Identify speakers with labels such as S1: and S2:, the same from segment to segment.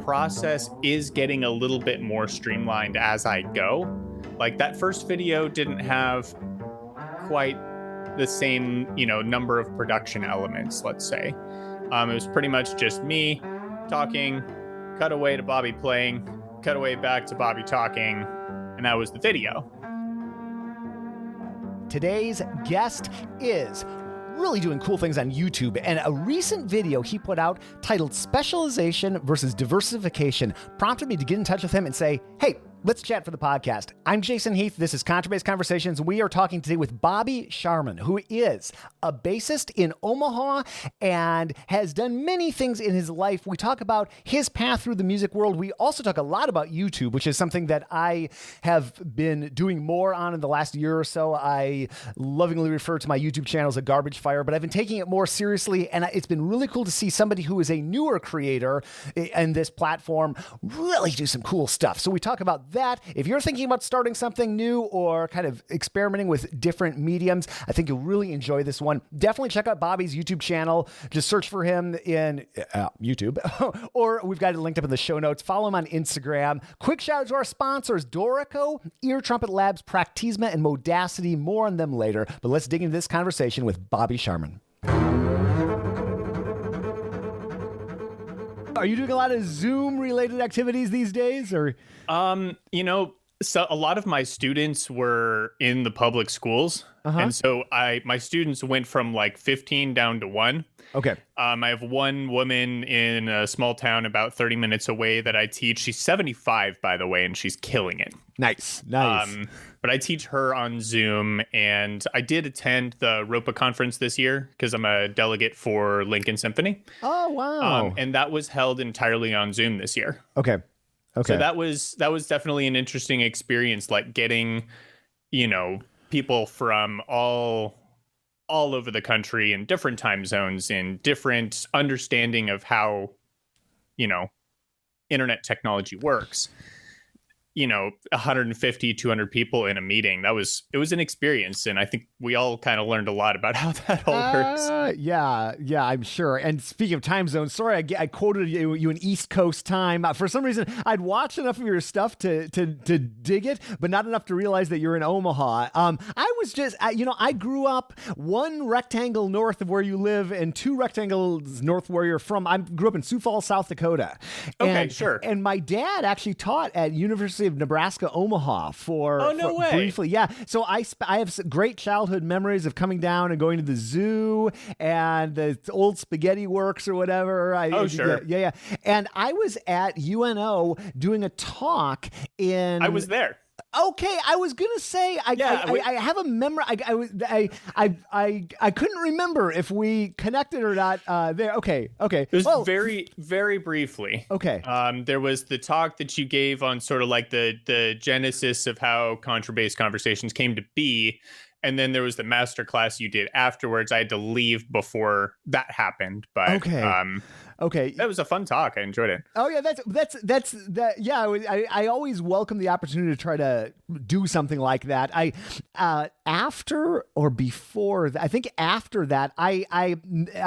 S1: process is getting a little bit more streamlined as I go. Like that first video didn't have quite the same, number of production elements, let's say. It was pretty much just me talking, cut away to Bobby playing, cut away back to Bobby talking, and that was the video.
S2: Today's guest is really doing cool things on YouTube, and a recent video he put out titled Specialization versus Diversification prompted me to get in touch with him and say, hey, let's chat for the podcast. I'm Jason Heath. This is Contrabass Conversations. We are talking today with Bobby Scharmann, who is a bassist in Omaha and has done many things in his life. We talk about his path through the music world. We also talk a lot about YouTube, which is something that I have been doing more on in the last year or so. I lovingly refer to my YouTube channel as a garbage fire, but I've been taking it more seriously, and it's been really cool to see somebody who is a newer creator in this platform really do some cool stuff. So we talk about that. If you're thinking about starting something new or kind of experimenting with different mediums, I think you'll really enjoy this one. Definitely check out Bobby's YouTube channel. Just search for him in YouTube, or we've got it linked up in the show notes. Follow him on Instagram. Quick shout out to our sponsors, Dorico, Ear Trumpet Labs, Practisma, and Modacity. More on them later, but let's dig into this conversation with Bobby Scharmann. Are you doing a lot of Zoom-related activities these days, or?
S1: So a lot of my students were in the public schools, and so my students went from like 15 down to 1.
S2: Okay.
S1: I have one woman in a small town about 30 minutes away that I teach. She's 75, by the way, and she's killing it.
S2: Nice.
S1: But I teach her on Zoom, and I did attend the ROPA conference this year because I'm a delegate for Lincoln Symphony.
S2: Oh, wow.
S1: And that was held entirely on Zoom this year.
S2: Okay.
S1: So that was definitely an interesting experience, like getting, people from all over the country in different time zones and different understanding of how, internet technology works. 150, 200 people in a meeting. It was an experience. And I think we all kind of learned a lot about how that all works.
S2: Yeah, I'm sure. And speaking of time zones, sorry, I quoted you in East Coast time. For some reason, I'd watched enough of your stuff to dig it, but not enough to realize that you're in Omaha. I was just, I grew up one rectangle north of where you live and two rectangles north where you're from. I grew up in Sioux Falls, South Dakota.
S1: Okay, sure.
S2: And my dad actually taught at University of Nebraska, Omaha for briefly. Yeah. So I have great childhood memories of coming down and going to the zoo and the old spaghetti works or whatever.
S1: Sure.
S2: Yeah. And I was at UNO doing a talk in...
S1: I was there.
S2: Okay, I was gonna say I have a memory. I couldn't remember if we connected or not. There. Okay.
S1: It was very, very briefly.
S2: Okay.
S1: There was the talk that you gave on sort of like the genesis of how Contrabass Conversations came to be, and then there was the master class you did afterwards. I had to leave before that happened, but
S2: okay.
S1: That was a fun talk. I enjoyed it.
S2: Oh yeah, that's that. Yeah, I always welcome the opportunity to try to do something like that. After or before, I think after that, I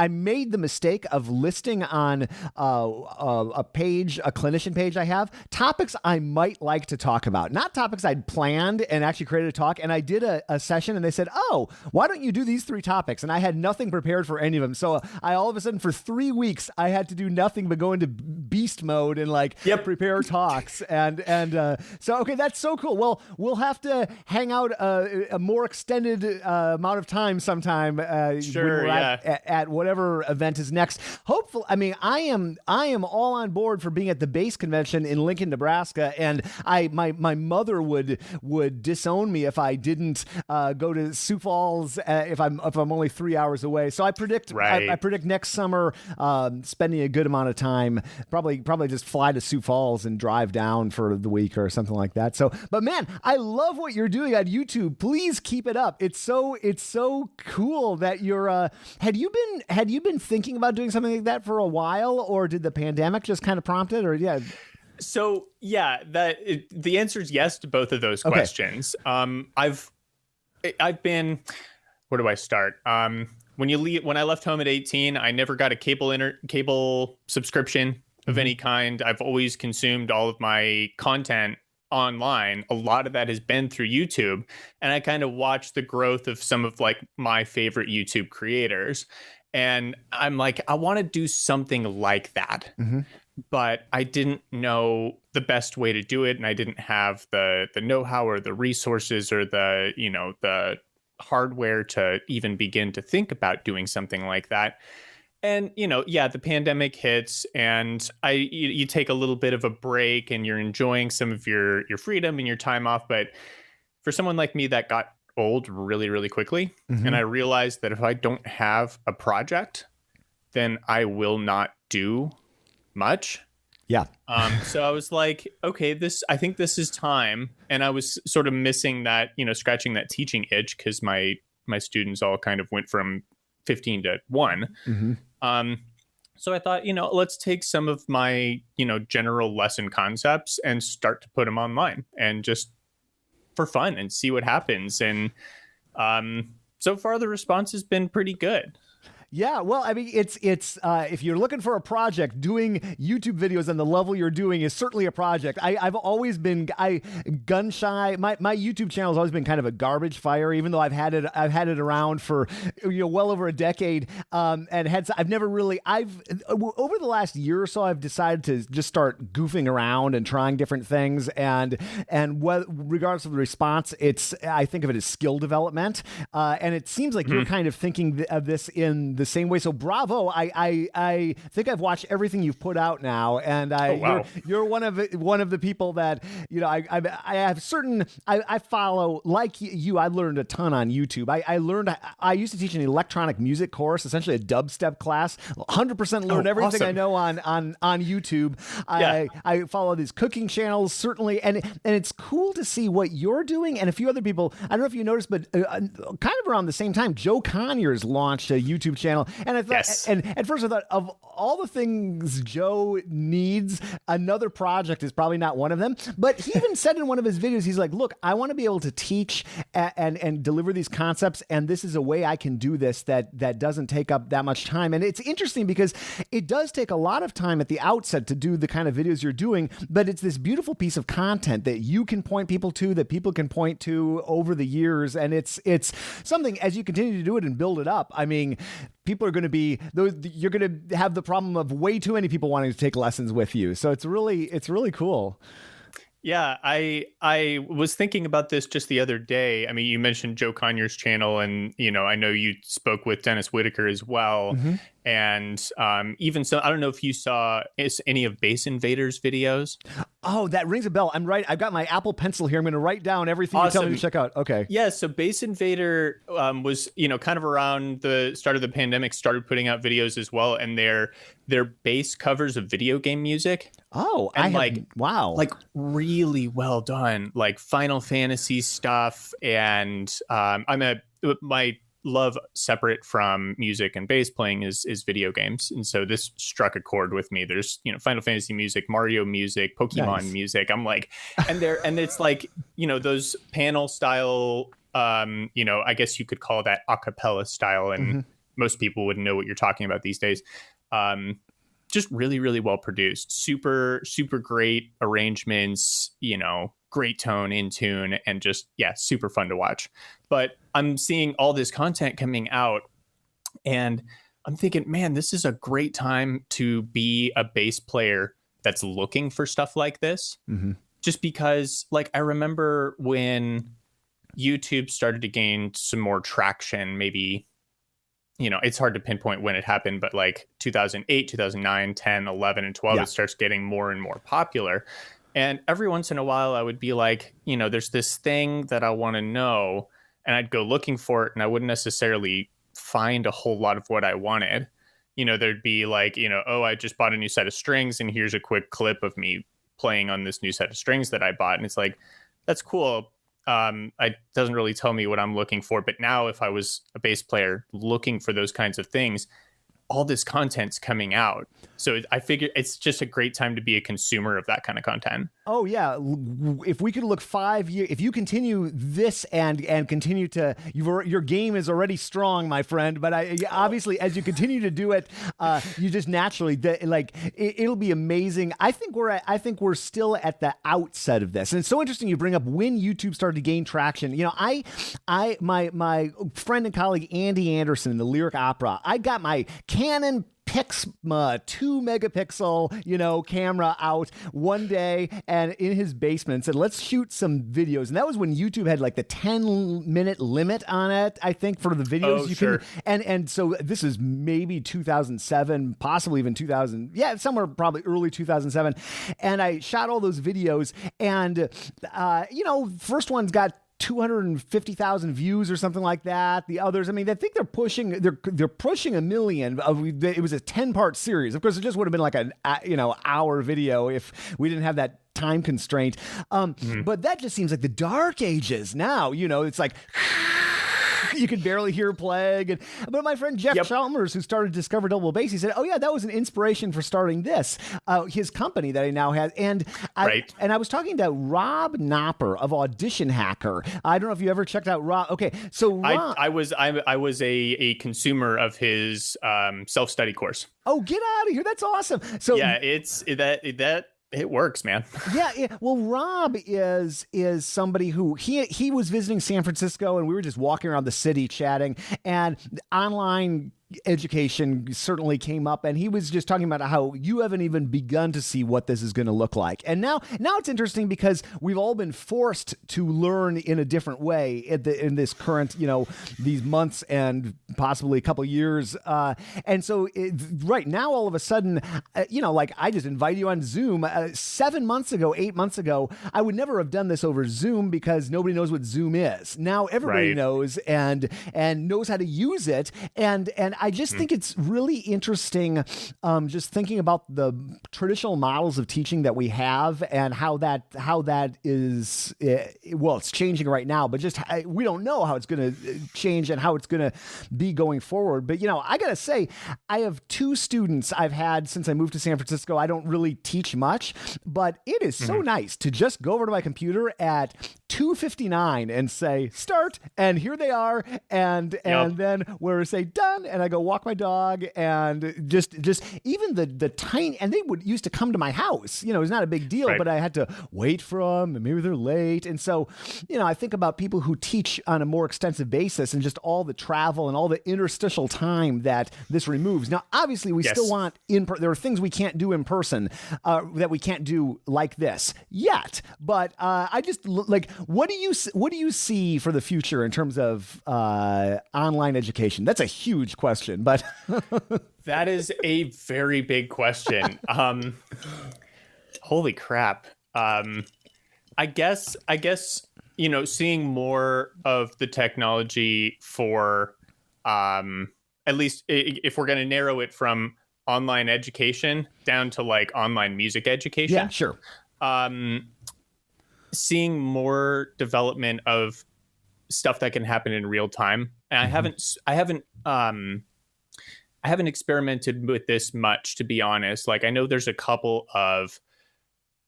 S2: made the mistake of listing on a clinician page I have, topics I might like to talk about, not topics I'd planned and actually created a talk. And I did a session and they said, oh, why don't you do these 3 topics? And I had nothing prepared for any of them. So I all of a sudden for 3 weeks, I had to do nothing but go into beast mode and prepare talks. And so, okay, that's so cool. Well, we'll have to hang out a more extended amount of time sometime.
S1: Sure,
S2: at whatever event is next. Hopefully, I mean, I am all on board for being at the bass convention in Lincoln, Nebraska, and my mother would disown me if I didn't go to Sioux Falls if I'm only 3 hours away. So I predict I predict next summer spending a good amount of time, probably just fly to Sioux Falls and drive down for the week or something like that. So, but man, I love what you're doing on YouTube. Please keep it up. It's so cool that you're. Had you been thinking about doing something like that for a while, or did the pandemic just kind of prompt it? Or yeah.
S1: So yeah, the answer is yes to both of those questions. I've been. Where do I start? When I left home at 18, I never got a cable subscription. of any kind. I've always consumed all of my content online. A lot of that has been through YouTube, and I kind of watched the growth of some of like my favorite YouTube creators, and I'm like, I want to do something like that. But I didn't know the best way to do it, and I didn't have the know-how or the resources or the hardware to even begin to think about doing something like that. And the pandemic hits, and you take a little bit of a break, and you're enjoying some of your freedom and your time off. But for someone like me, that got old really, really quickly, and I realized that if I don't have a project, then I will not do much.
S2: Yeah.
S1: So I was like, okay, I think this is time. And I was sort of missing that, scratching that teaching itch, because my students all kind of went from 15 to 1. So I thought, let's take some of my, general lesson concepts and start to put them online, and just for fun, and see what happens. And so far the response has been pretty good.
S2: Yeah, well, I mean, it's if you're looking for a project, doing YouTube videos on the level you're doing is certainly a project. I've always been gun shy. My YouTube channel has always been kind of a garbage fire, even though I've had it around for well over a decade. And I've never really over the last year or so, I've decided to just start goofing around and trying different things. And regardless of the response, I think of it as skill development. And it seems like you're kind of thinking of this in the same way. So bravo. I think I've watched everything you've put out now, and you're one of the people that I have certain I follow. Like you, I learned a ton on YouTube. I used to teach an electronic music course, essentially a dubstep class. 100% learned everything awesome. I know on YouTube. I follow these cooking channels, certainly, and it's cool to see what you're doing, and a few other people. I don't know if you noticed, but kind of around the same time, Joe Conyers launched a YouTube channel. And I thought, yes. And at first I thought, of all the things Joe needs, another project is probably not one of them. But he even said in one of his videos, he's like, look, I want to be able to teach and deliver these concepts, and this is a way I can do this that doesn't take up that much time. And it's interesting because it does take a lot of time at the outset to do the kind of videos you're doing, but it's this beautiful piece of content that you can point people to, that people can point to over the years. And it's something, as you continue to do it and build it up, I mean, people are going to be you're going to have the problem of way too many people wanting to take lessons with you. So it's really cool.
S1: Yeah, I was thinking about this just the other day. I mean, you mentioned Joe Conyers' channel, and I know you spoke with Dennis Whitaker as well. And even so, I don't know if you saw any of Bass Invader's videos.
S2: Oh, that rings a bell. I'm right. I've got my Apple Pencil here. I'm going to write down everything you tell me to check out. Okay.
S1: Yeah. So Bass Invader was, kind of around the start of the pandemic, started putting out videos as well. And they're bass covers of video game music.
S2: Oh,
S1: and
S2: wow.
S1: Like really well done, like Final Fantasy stuff. And my love separate from music and bass playing is video games, and so this struck a chord with me. There's Final Fantasy music, Mario music, Pokemon music. I'm like, and it's like those panel style, I guess you could call that a cappella style, and most people wouldn't know what you're talking about these days. Just really, really well produced, super, super great arrangements, great tone, in tune, and just, super fun to watch. But I'm seeing all this content coming out, and I'm thinking, man, this is a great time to be a bass player that's looking for stuff like this. Just because, I remember when YouTube started to gain some more traction, maybe, it's hard to pinpoint when it happened, but 2008, 2009, 10, 11, and 12, it starts getting more and more popular. And every once in a while, I would be like, there's this thing that I want to know, and I'd go looking for it, and I wouldn't necessarily find a whole lot of what I wanted. There'd be oh, I just bought a new set of strings, and here's a quick clip of me playing on this new set of strings that I bought. And it's like, that's cool. It doesn't really tell me what I'm looking for. But now if I was a bass player looking for those kinds of things, all this content's coming out. So I figure it's just a great time to be a consumer of that kind of content.
S2: Oh yeah, if we could look 5 years, if you continue this and continue to, your game is already strong, my friend. But obviously, as you continue to do it, you just naturally it'll be amazing. I think we're still at the outset of this, and it's so interesting you bring up when YouTube started to gain traction. You know, my friend and colleague Andy Anderson in the Lyric Opera, I got my Canon Pixma 2 megapixel, camera out one day and in his basement and said, let's shoot some videos. And that was when YouTube had like the 10-minute limit on it, I think, for the videos
S1: sure.
S2: And so this is maybe 2007, possibly even 2000. Yeah, somewhere probably early 2007. And I shot all those videos and, first one's got 250,000 views or something like that. The others, I think they're pushing 1 million. It was a 10-part series. Of course, it just would have been like an hour video if we didn't have that time constraint. But that just seems like the dark ages now. It's like you can barely hear playing. But my friend Jeff Chalmers, who started Discover Double Bass, he said, "Oh yeah, that was an inspiration for starting this, his company that he now has." And I was talking to Rob Knopper of Audition Hacker. I don't know if you ever checked out Rob. Okay, so Rob,
S1: I was a consumer of his self-study course.
S2: Oh, get out of here! That's awesome. So
S1: yeah, it's that. It works, man.
S2: Yeah. Well, Rob is somebody who he was visiting San Francisco, and we were just walking around the city chatting, and online education certainly came up, and he was just talking about how you haven't even begun to see what this is going to look like. And now it's interesting because we've all been forced to learn in a different way in this current, these months and possibly a couple years. And so right now, all of a sudden, like I just invite you on Zoom 7 months ago, 8 months ago, I would never have done this over Zoom because nobody knows what Zoom is. Now everybody knows and knows how to use it. And I just think it's really interesting, just thinking about the traditional models of teaching that we have and how that is, it's changing right now, but just we don't know how it's going to change and how it's going to be going forward. But, I got to say, I have 2 students I've had since I moved to San Francisco. I don't really teach much, but it is so nice to just go over to my computer at 2:59 and say start, and here they are, and then we're say done, and I go walk my dog, and just even the tiny, and they would used to come to my house. It was not a big deal, but I had to wait for them, and maybe they're late, and so I think about people who teach on a more extensive basis, and just all the travel and all the interstitial time that this removes. Now, obviously, we still want there are things we can't do in person that we can't do like this yet, but I just like. What do you see for the future in terms of online education? That's a huge question, but
S1: that is a very big question. Holy crap! I guess seeing more of the technology for at least if we're going to narrow it from online education down to like online music education.
S2: Yeah, sure.
S1: Seeing more development of stuff that can happen in real time. And I haven't experimented with this much, to be honest. Like, I know there's a couple of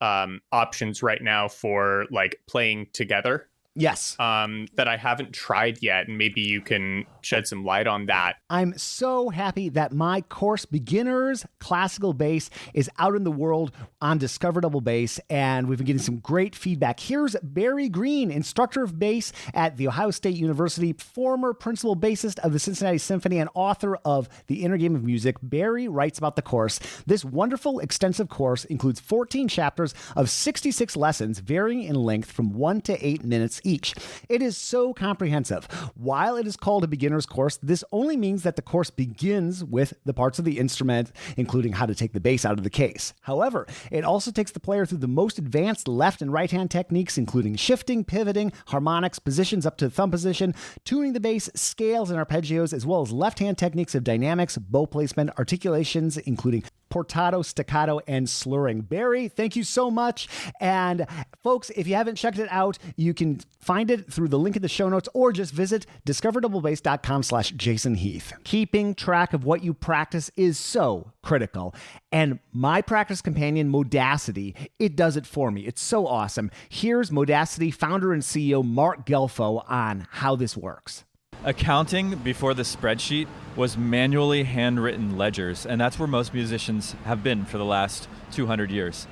S1: options right now for like playing together.
S2: Yes.
S1: That I haven't tried yet, and maybe you can shed some light on that.
S2: I'm so happy that my course, Beginners Classical Bass, is out in the world on Discover Double Bass, and we've been getting some great feedback. Here's Barry Green, instructor of bass at The Ohio State University, former principal bassist of the Cincinnati Symphony, and author of The Inner Game of Music. Barry writes about the course. This wonderful, extensive course includes 14 chapters of 66 lessons, varying in length from 1 to 8 minutes each. It is so comprehensive. While it is called a beginner's course, this only means that the course begins with the parts of the instrument, including how to take the bass out of the case. However, it also takes the player through the most advanced left and right hand techniques, including shifting, pivoting, harmonics, positions up to thumb position, tuning the bass, scales and arpeggios, as well as left hand techniques of dynamics, bow placement, articulations, including portato, staccato, and slurring. Barry, thank you so much. And folks, if you haven't checked it out, you can find it through the link in the show notes or just visit discoverdoublebass.com/Jason Heath. Keeping track of what you practice is so critical. And my practice companion, Modacity, it does it for me. It's so awesome. Here's Modacity founder and CEO Mark Gelfo on how this works.
S3: Accounting before the spreadsheet was manually handwritten ledgers, and that's where most musicians have been for the last 200 years.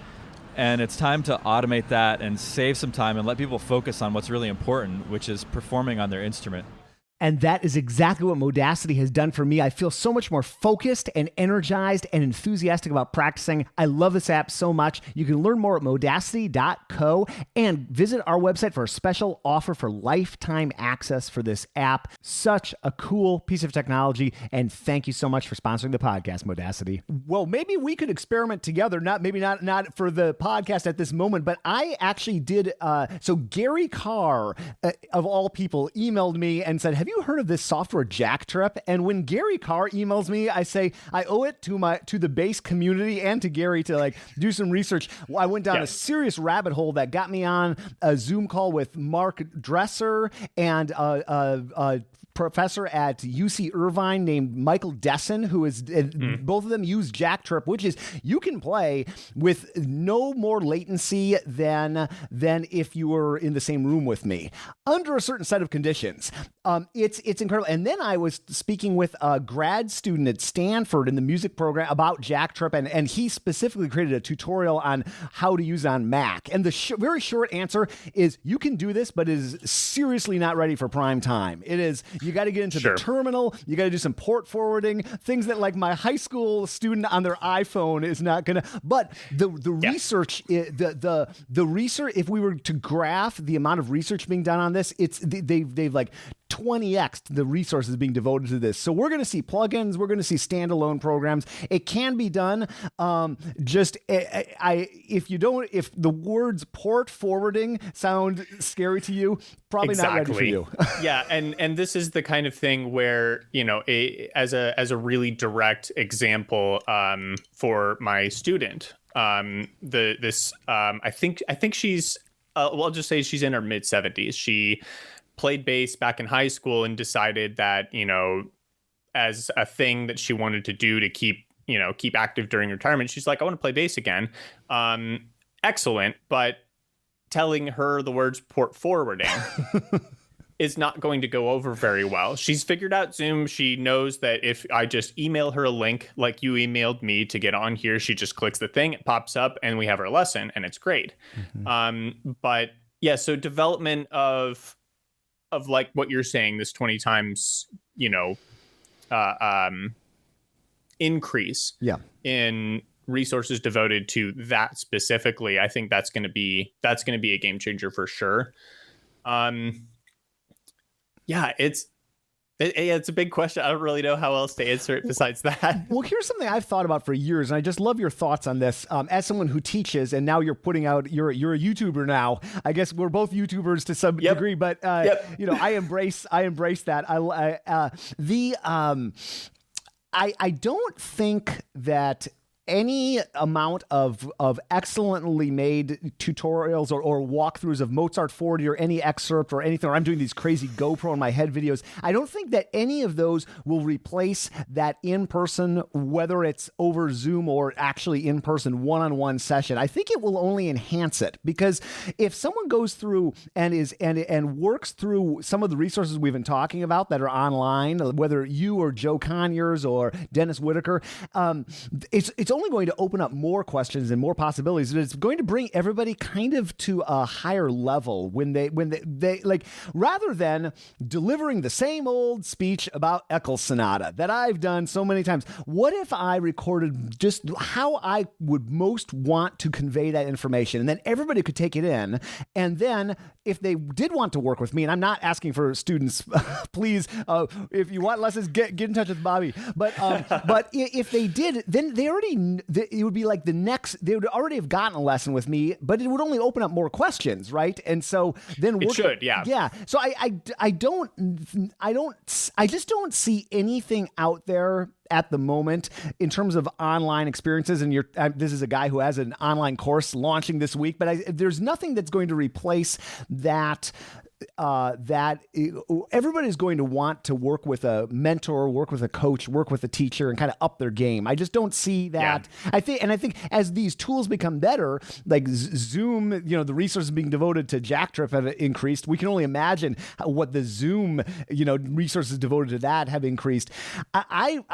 S3: And it's time to automate that and save some time and let people focus on what's really important, which is performing on their instrument.
S2: And that is exactly what Modacity has done for me. I feel so much more focused and energized and enthusiastic about practicing. I love this app so much. You can learn more at modacity.co and visit our website for a special offer for lifetime access for this app. Such a cool piece of technology. And thank you so much for sponsoring the podcast, Modacity. Well, maybe we could experiment together. Not for the podcast at this moment, but I actually did. So Gary Carr, of all people, emailed me and said, have you heard of this software Jacktrip? And when Gary Carr emails me, I say I owe it to the bass community and to Gary to do some research. I went down a serious rabbit hole that got me on a Zoom call with Mark Dresser and professor at UC Irvine named Michael Desson, who is both of them use Jacktrip, which is you can play with no more latency than if you were in the same room with me under a certain set of conditions. It's incredible. And then I was speaking with a grad student at Stanford in the music program about Jacktrip, and he specifically created a tutorial on how to use it on Mac. And the very short answer is you can do this, but it is seriously not ready for prime time. It is. You got to get into the terminal. You got to do some port forwarding, things that my high school student on their iPhone is not going to. But the research, the research, if we were to graph the amount of research being done on this, they've 20x the resources being devoted to this. So we're going to see plugins. We're going to see standalone programs. It can be done. If the words port forwarding sound scary to you, probably not ready for you.
S1: Yeah. And this is the kind of thing where, as a really direct example, for my student, I think she's, I'll just say she's in her mid 70s. She played bass back in high school and decided that, as a thing that she wanted to do to keep active during retirement, she's like, I want to play bass again. Excellent. But telling her the words port forwarding is not going to go over very well. She's figured out Zoom. She knows that if I just email her a link like you emailed me to get on here, she just clicks the thing, it pops up, and we have our lesson, and it's great. Mm-hmm. But yeah, so development of what you're saying, this 20 times, increase in resources devoted to that specifically, I think that's going to be a game changer for sure. It's a big question. I don't really know how else to answer it besides that.
S2: Well, here's something I've thought about for years, and I just love your thoughts on this. As someone who teaches, and now you're putting out, you're a YouTuber now. I guess we're both YouTubers to some degree, but I embrace that. I don't think that any amount of excellently made tutorials or walkthroughs of Mozart 40 or any excerpt or anything, or I'm doing these crazy GoPro in my head videos, I don't think that any of those will replace that in-person, whether it's over Zoom or actually in-person one-on-one session. I think it will only enhance it, because if someone goes through and works through some of the resources we've been talking about that are online, whether you or Joe Conyers or Dennis Whitaker, it's only going to open up more questions and more possibilities. It's going to bring everybody kind of to a higher level when they rather than delivering the same old speech about Eccles Sonata that I've done so many times. What if I recorded just how I would most want to convey that information, and then everybody could take it in, and then if they did want to work with me, and I'm not asking for students, please, if you want lessons, get in touch with Bobby. But if they did, then they already it would be like the next, they would already have gotten a lesson with me, but it would only open up more questions, right? And so then
S1: it should, yeah.
S2: Yeah. So I just don't see anything out there at the moment in terms of online experiences. And this is a guy who has an online course launching this week, but there's nothing that's going to replace that. Everybody's going to want to work with a mentor, work with a coach, work with a teacher, and kind of up their game. I just don't see that. Yeah. I think as these tools become better, like Zoom, the resources being devoted to Jacktrip have increased. We can only imagine what the Zoom, resources devoted to that have increased. Talking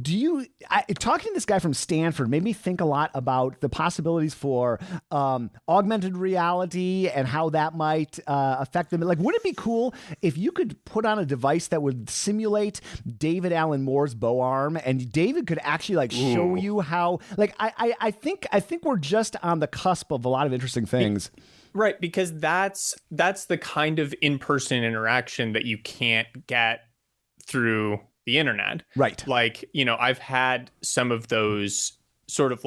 S2: to this guy from Stanford made me think a lot about the possibilities for augmented reality and how that might affect them. Like, would it be cool if you could put on a device that would simulate David Allen Moore's bow arm, and David could actually show you how? Like, I think we're just on the cusp of a lot of interesting things.
S1: Right, because that's the kind of in-person interaction that you can't get through the internet.
S2: Right.
S1: Like, I've had some of those sort of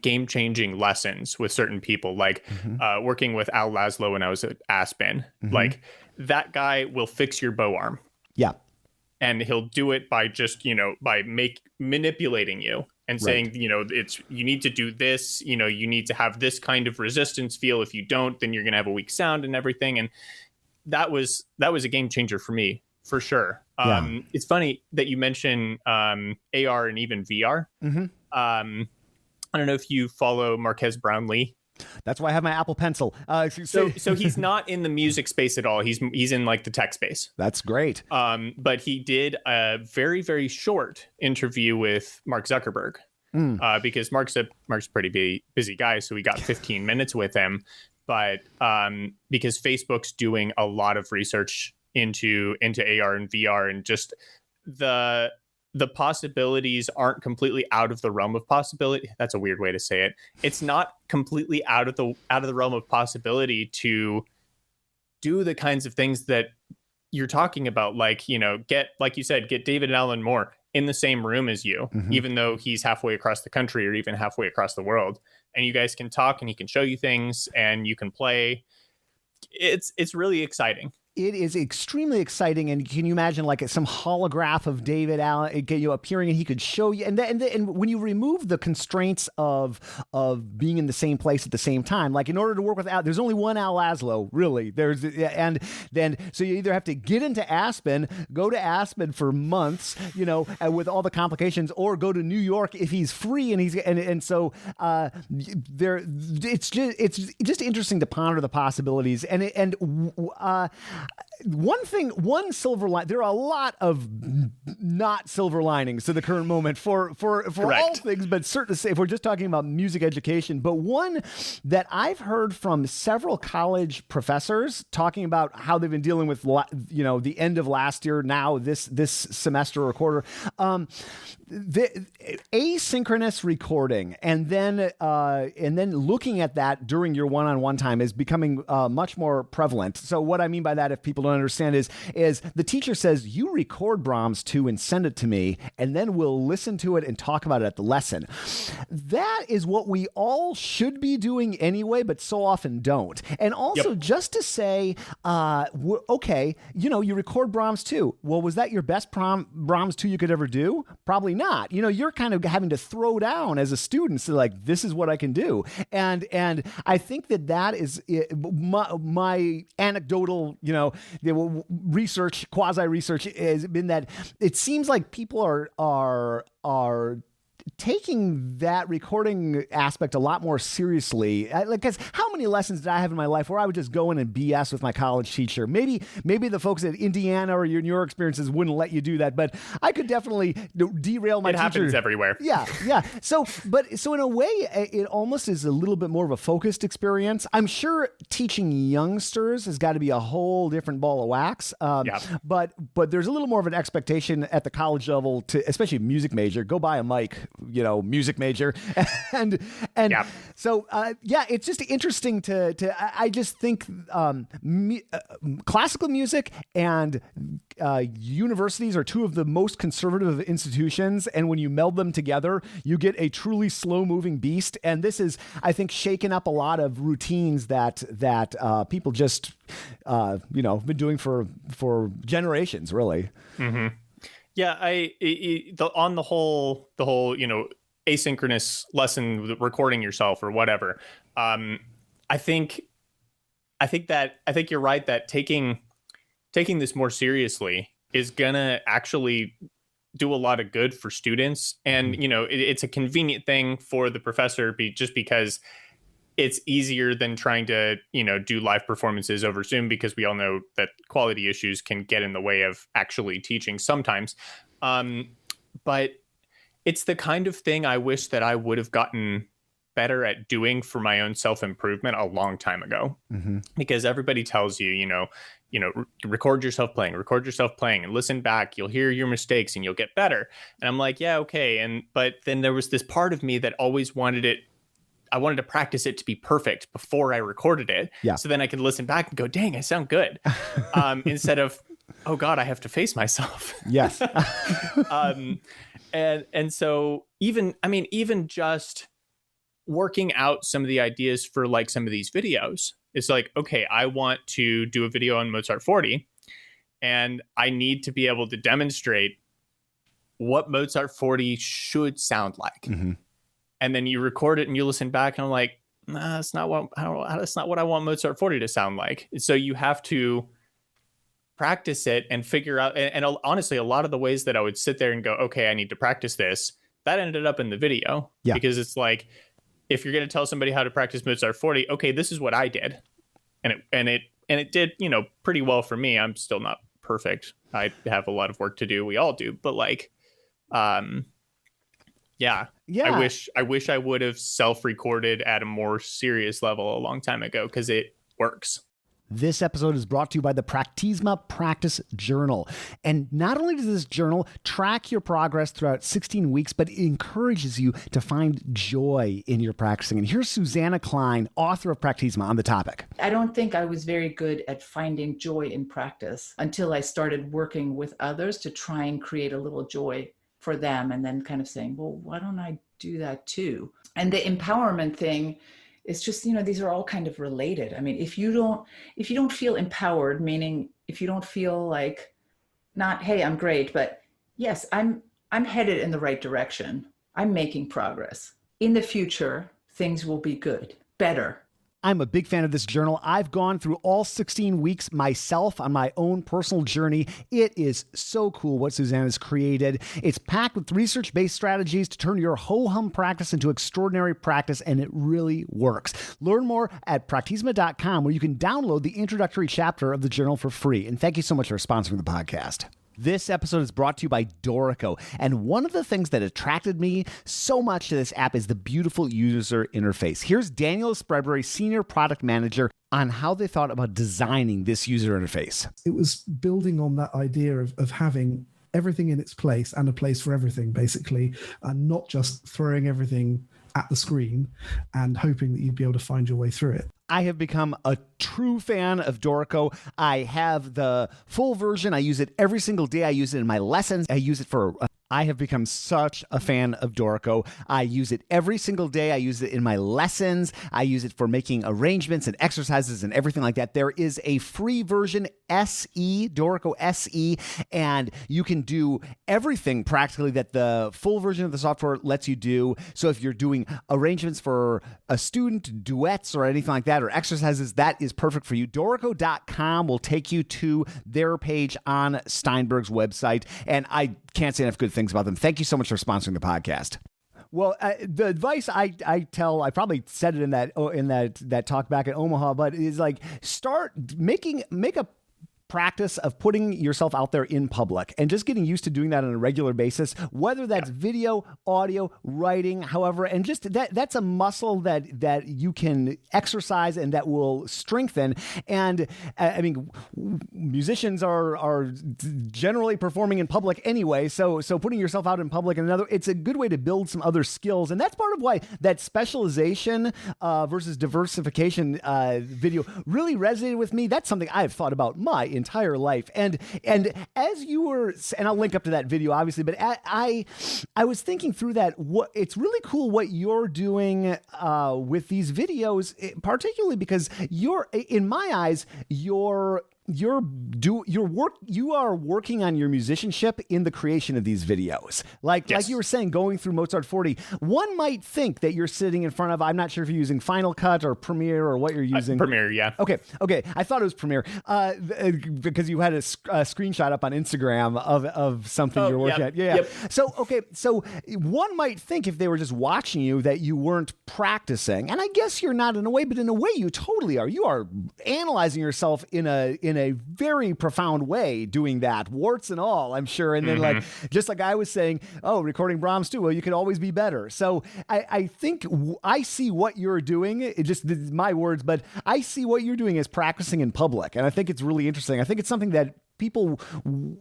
S1: game-changing lessons with certain people, working with Al Laszlo when I was at Aspen. Like, that guy will fix your bow arm.
S2: Yeah.
S1: And he'll do it by just, by manipulating you and saying, you need to do this, you need to have this kind of resistance feel. If you don't, then you're going to have a weak sound and everything. And that was a game changer for me, for sure.
S2: Yeah.
S1: It's funny that you mention AR and even VR. I don't know if you follow Marquez Brownlee.
S2: That's why I have my Apple Pencil.
S1: So he's not in the music space at all. He's in the tech space.
S2: That's great.
S1: But he did a very, very short interview with Mark Zuckerberg because Mark's a pretty busy guy. So we got 15 minutes with him. But because Facebook's doing a lot of research into AR and VR, and just the possibilities aren't completely out of the realm of possibility. That's a weird way to say it. It's not completely out of the realm of possibility to do the kinds of things that you're talking about. Like, get David Allen Moore in the same room as you, even though he's halfway across the country or even halfway across the world. And you guys can talk and he can show you things and you can play. It's really exciting.
S2: It is extremely exciting, and can you imagine some holograph of David Allen appearing, and he could show you? And when you remove the constraints of being in the same place at the same time, like in order to work with Al, there's only one Al Laszlo, really. So you either have to get into Aspen, go to Aspen for months, with all the complications, or go to New York if he's free, so it's just interesting to ponder the possibilities, one silver line. There are a lot of not silver linings to the current moment for all things, but certainly if we're just talking about music education. But one that I've heard from several college professors talking about how they've been dealing with, the end of last year, now this semester or quarter, the asynchronous recording, and then looking at that during your one-on-one time is becoming much more prevalent. So what I mean by that, if people don't understand, is the teacher says, you record Brahms 2 and send it to me, and then we'll listen to it and talk about it at the lesson. That is what we all should be doing anyway, but so often don't. And also just to say, okay, you record Brahms 2. Well, was that your best Brahms 2 you could ever do? Probably not. You're kind of having to throw down as a student. So this is what I can do. And I think that is my anecdotal, quasi-research has been that it seems like people are taking that recording aspect a lot more seriously. Because how many lessons did I have in my life where I would just go in and BS with my college teacher? Maybe the folks at Indiana or in your experiences wouldn't let you do that, but I could definitely derail my teacher. It
S1: happens everywhere.
S2: Yeah. So in a way, it almost is a little bit more of a focused experience. I'm sure teaching youngsters has got to be a whole different ball of wax. But there's a little more of an expectation at the college level to, especially music major, go buy a mic music major. and so, it's just interesting I just think classical music and universities are two of the most conservative institutions. And when you meld them together, you get a truly slow moving beast. And this is, I think, shaken up a lot of routines that people just, been doing for generations, really.
S1: Mm-hmm. Yeah, on the whole, asynchronous lesson, recording yourself or whatever. I think you're right that taking this more seriously is gonna actually do a lot of good for students, and it's a convenient thing for the professor, just because it's easier than trying to, do live performances over Zoom, because we all know that quality issues can get in the way of actually teaching sometimes. But it's the kind of thing I wish that I would have gotten better at doing for my own self-improvement a long time ago. Mm-hmm. Because everybody tells you, record yourself playing, and listen back. You'll hear your mistakes and you'll get better. And I'm like, yeah, okay. But then there was this part of me that always I wanted to practice it to be perfect before I recorded it. Yeah. So then I could listen back and go, dang, I sound good. Instead of, oh God, I have to face myself.
S2: Yes.
S1: And so even just working out some of the ideas for like some of these videos, it's like, okay, I want to do a video on Mozart 40, and I need to be able to demonstrate what Mozart 40 should sound like. Mm-hmm. And then you record it and you listen back, and I'm like, nah, that's not what I want Mozart 40 to sound like. So you have to practice it and figure out. And honestly, a lot of the ways that I would sit there and go, okay, I need to practice this, that ended up in the video. Yeah. Because it's like, if you're going to tell somebody how to practice Mozart 40, okay, this is what I did. And it did, pretty well for me. I'm still not perfect. I have a lot of work to do. We all do. But like, yeah. I wish I would have self-recorded at a more serious level a long time ago, because it works.
S2: This episode is brought to you by the Practisma Practice Journal. And not only does this journal track your progress throughout 16 weeks, but it encourages you to find joy in your practicing. And here's Susanna Klein, author of Practisma, on the topic.
S4: I don't think I was very good at finding joy in practice until I started working with others to try and create a little joy for them, and then kind of saying, well, why don't I do that too? And the empowerment thing, it's just, these are all kind of related. I mean, if you don't feel empowered, meaning if you don't feel like, not, hey, I'm great, but yes, I'm headed in the right direction. I'm making progress. In the future, things will be good, better.
S2: I'm a big fan of this journal. I've gone through all 16 weeks myself on my own personal journey. It is so cool what Susanna's created. It's packed with research-based strategies to turn your ho-hum practice into extraordinary practice, and it really works. Learn more at Practisma.com, where you can download the introductory chapter of the journal for free. And thank you so much for sponsoring the podcast. This episode is brought to you by Dorico, and one of the things that attracted me so much to this app is the beautiful user interface. Here's Daniel Spreadbury, Senior Product Manager, on how they thought about designing this user interface.
S5: It was building on that idea of having everything in its place and a place for everything, basically, and not just throwing everything at the screen and hoping that you'd be able to find your way through it.
S2: I have become a true fan of Dorico. I have the full version. I use it every single day. I use it in my lessons. I use it for... I have become such a fan of Dorico. I use it every single day. I use it in my lessons. I use it for making arrangements and exercises and everything like that. There is a free version, SE, Dorico SE, and you can do everything practically that the full version of the software lets you do. So if you're doing arrangements for a student, duets, or anything like that, or exercises, that is perfect for you. Dorico.com will take you to their page on Steinberg's website, and I can't say enough good things about them. Thank you so much for sponsoring the podcast. Well, the advice I tell, I probably said it in that talk back at Omaha, but is like, make a practice of putting yourself out there in public and just getting used to doing that on a regular basis, whether that's video, audio, writing, however, and just that's a muscle that you can exercise and that will strengthen. And I mean, musicians are generally performing in public anyway, so putting yourself out in public and it's a good way to build some other skills. And that's part of why that specialization versus diversification video really resonated with me. That's something I've thought about my entire life. And as you were, and I'll link up to that video obviously, but I was thinking through that, it's really cool what you're doing with these videos, particularly because in my eyes, you are working on your musicianship in the creation of these videos. Like you were saying, going through Mozart 40, one might think that you're sitting in front of, I'm not sure if you're using Final Cut or Premiere or what you're using.
S1: Premiere, yeah.
S2: Okay. I thought it was Premiere because you had a screenshot up on Instagram of something you're working at. Yeah. Yep. So one might think if they were just watching you that you weren't practicing. And I guess you're not in a way, but in a way you totally are. You are analyzing yourself in a very profound way doing that, warts and all, I'm sure. And then just like I was saying, recording Brahms too, well, you could always be better. So I think I see what you're doing, it just my words, but I see what you're doing as practicing in public. And I think it's really interesting. I think it's something that people,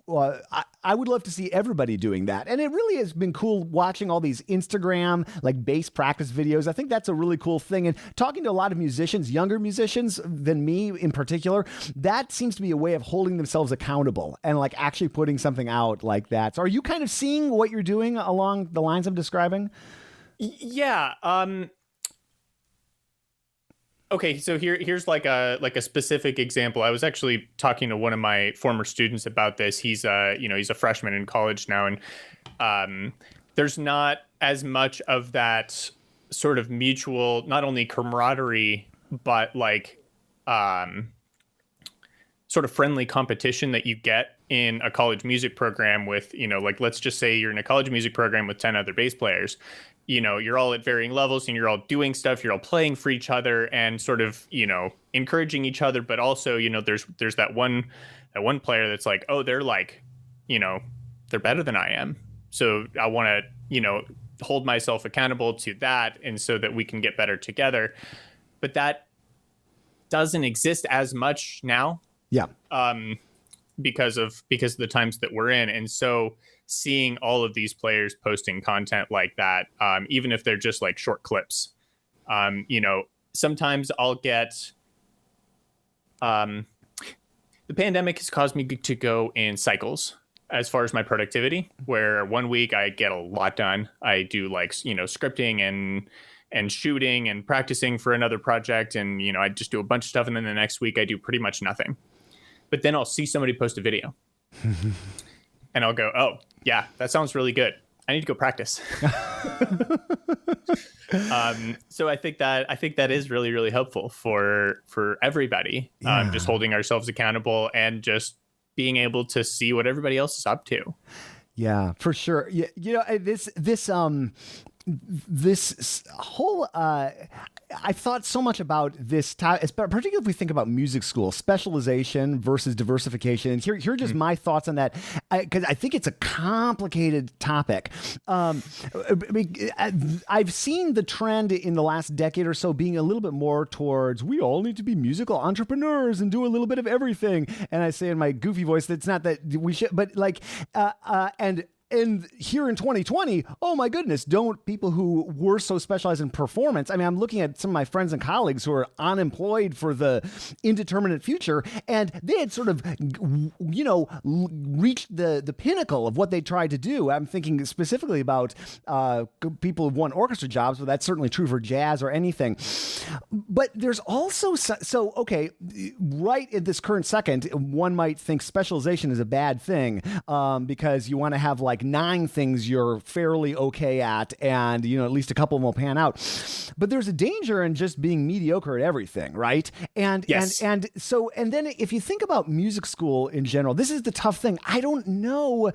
S2: I would love to see everybody doing that. And it really has been cool watching all these Instagram, like bass practice videos. I think that's a really cool thing. And talking to a lot of musicians, younger musicians than me in particular, that seems to be a way of holding themselves accountable and like actually putting something out like that. So are you kind of seeing what you're doing along the lines I'm describing?
S1: Yeah. Okay, so here's like a specific example. I was actually talking to one of my former students about this. He's a freshman in college now, and there's not as much of that sort of mutual, not only camaraderie, but like sort of friendly competition that you get in a college music program with, like let's just say you're in a college music program with 10 other bass players. You're all at varying levels and you're all doing stuff, you're all playing for each other and sort of, encouraging each other. But also, there's that one player that's like, oh, they're like, they're better than I am. So I want to, hold myself accountable to that. And so that we can get better together. But that doesn't exist as much now.
S2: Yeah.
S1: Because of the times that we're in. And so seeing all of these players posting content like that, even if they're just like short clips, sometimes I'll get, the pandemic has caused me to go in cycles as far as my productivity, where 1 week I get a lot done. I do like, scripting and shooting and practicing for another project. And, I just do a bunch of stuff. And then the next week I do pretty much nothing. But then I'll see somebody post a video and I'll go, oh, yeah, that sounds really good. I need to go practice. So I think that is really, really helpful for everybody.
S2: Yeah.
S1: Just holding ourselves accountable and just being able to see what everybody else is up to.
S2: Yeah, for sure. Yeah, this whole I've thought so much about this topic, particularly if we think about music school, specialization versus diversification. Here are just my thoughts on that, because I think it's a complicated topic. I've seen the trend in the last decade or so being a little bit more towards we all need to be musical entrepreneurs and do a little bit of everything. And I say in my goofy voice, that's not that we should, but like, and here in 2020, oh my goodness, don't people who were so specialized in performance. I mean, I'm looking at some of my friends and colleagues who are unemployed for the indeterminate future, and they had sort of, reached the pinnacle of what they tried to do. I'm thinking specifically about people who've won orchestra jobs, but that's certainly true for jazz or anything. But there's also, okay, right at this current second, one might think specialization is a bad thing because you want to have like 9 things you're fairly okay at, and at least a couple of them will pan out. But there's a danger in just being mediocre at everything, right? And
S1: yes.
S2: and then if you think about music school in general, this is the tough thing. I don't know.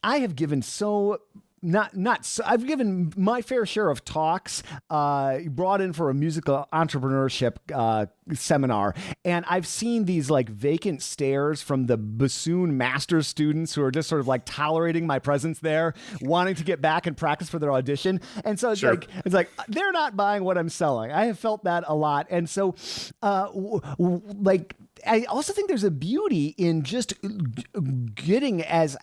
S2: I have given so I've given my fair share of talks, brought in for a musical entrepreneurship seminar, and I've seen these like vacant stares from the bassoon master's students who are just sort of like tolerating my presence there, wanting to get back and practice for their audition. And so it's like they're not buying what I'm selling. I have felt that a lot. And so like I also think there's a beauty in just getting as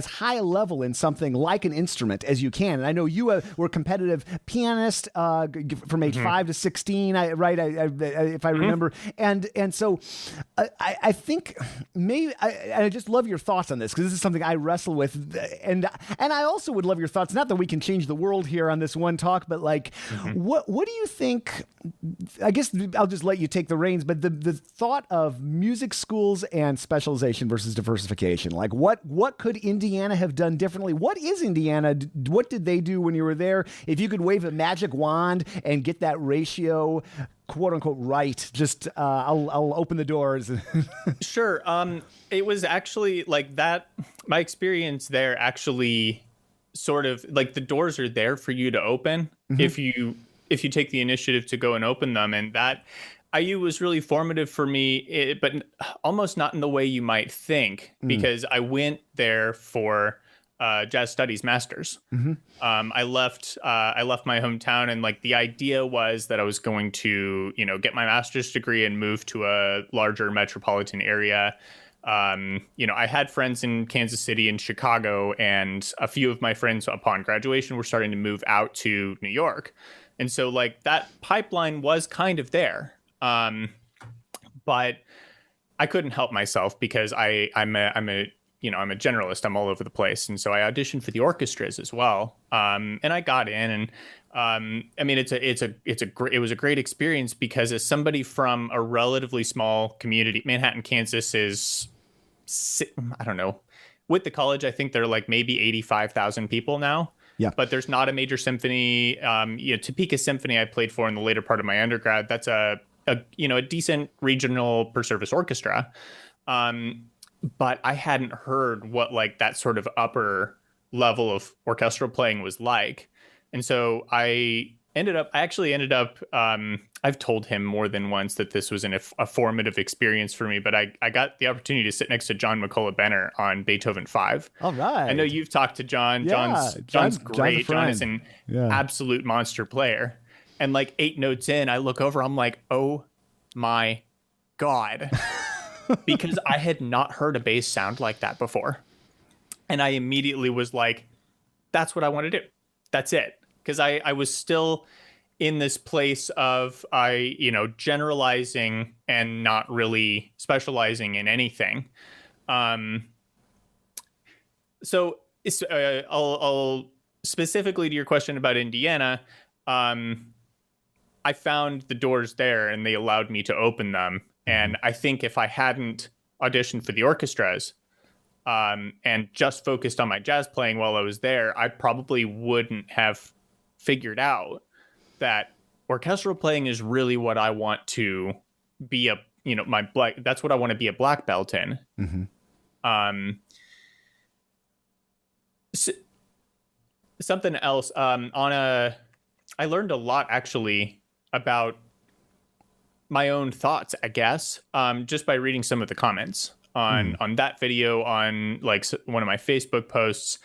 S2: high a level in something like an instrument as you can. And I know you were a competitive pianist from age 5 to 16, if I remember. And so I think maybe I just love your thoughts on this, because this is something I wrestle with, and I also would love your thoughts. Not that we can change the world here on this one talk, but like, what do you think? I guess I'll just let you take the reins. But the thought of music schools and specialization versus diversification, like what could Indiana have done differently? What is Indiana? What did they do when you were there? If you could wave a magic wand and get that ratio, quote unquote, right, just I'll open the doors.
S1: Sure. It was actually like that. My experience there actually sort of like the doors are there for you to open if you take the initiative to go and open them. And that IU was really formative for me, but almost not in the way you might think, because I went there for jazz studies master's. I left my hometown, and like the idea was that I was going to, get my master's degree and move to a larger metropolitan area. I had friends in Kansas City and Chicago, and a few of my friends upon graduation were starting to move out to New York. And so like that pipeline was kind of there. But I couldn't help myself because I'm a generalist. I'm all over the place. And so I auditioned for the orchestras as well. And I got in, and it was a great experience, because as somebody from a relatively small community, Manhattan, Kansas is, I don't know, with the college, I think they're like maybe 85,000 people now.
S2: Yeah.
S1: But there's not a major symphony. Topeka Symphony I played for in the later part of my undergrad. That's a decent regional per service orchestra. But I hadn't heard what like that sort of upper level of orchestral playing was like. And so I actually ended up, I've told him more than once that this was a formative experience for me, but I got the opportunity to sit next to John McCullough Benner on Beethoven 5.
S2: All right.
S1: I know you've talked to John.
S2: Yeah,
S1: John's great. John is an
S2: Yeah.
S1: absolute monster player. And like 8 notes in, I look over, I'm like, oh my God. Because I had not heard a bass sound like that before. And I immediately was like, that's what I want to do. That's it. Because I was still in this place of generalizing and not really specializing in anything. So I'll specifically to your question about Indiana, I found the doors there and they allowed me to open them. And I think if I hadn't auditioned for the orchestras and just focused on my jazz playing while I was there, I probably wouldn't have figured out that orchestral playing is really what I want to be that's what I want to be a black belt in. Something else I learned a lot actually about my own thoughts, I guess, just by reading some of the comments on that video, on like one of my Facebook posts.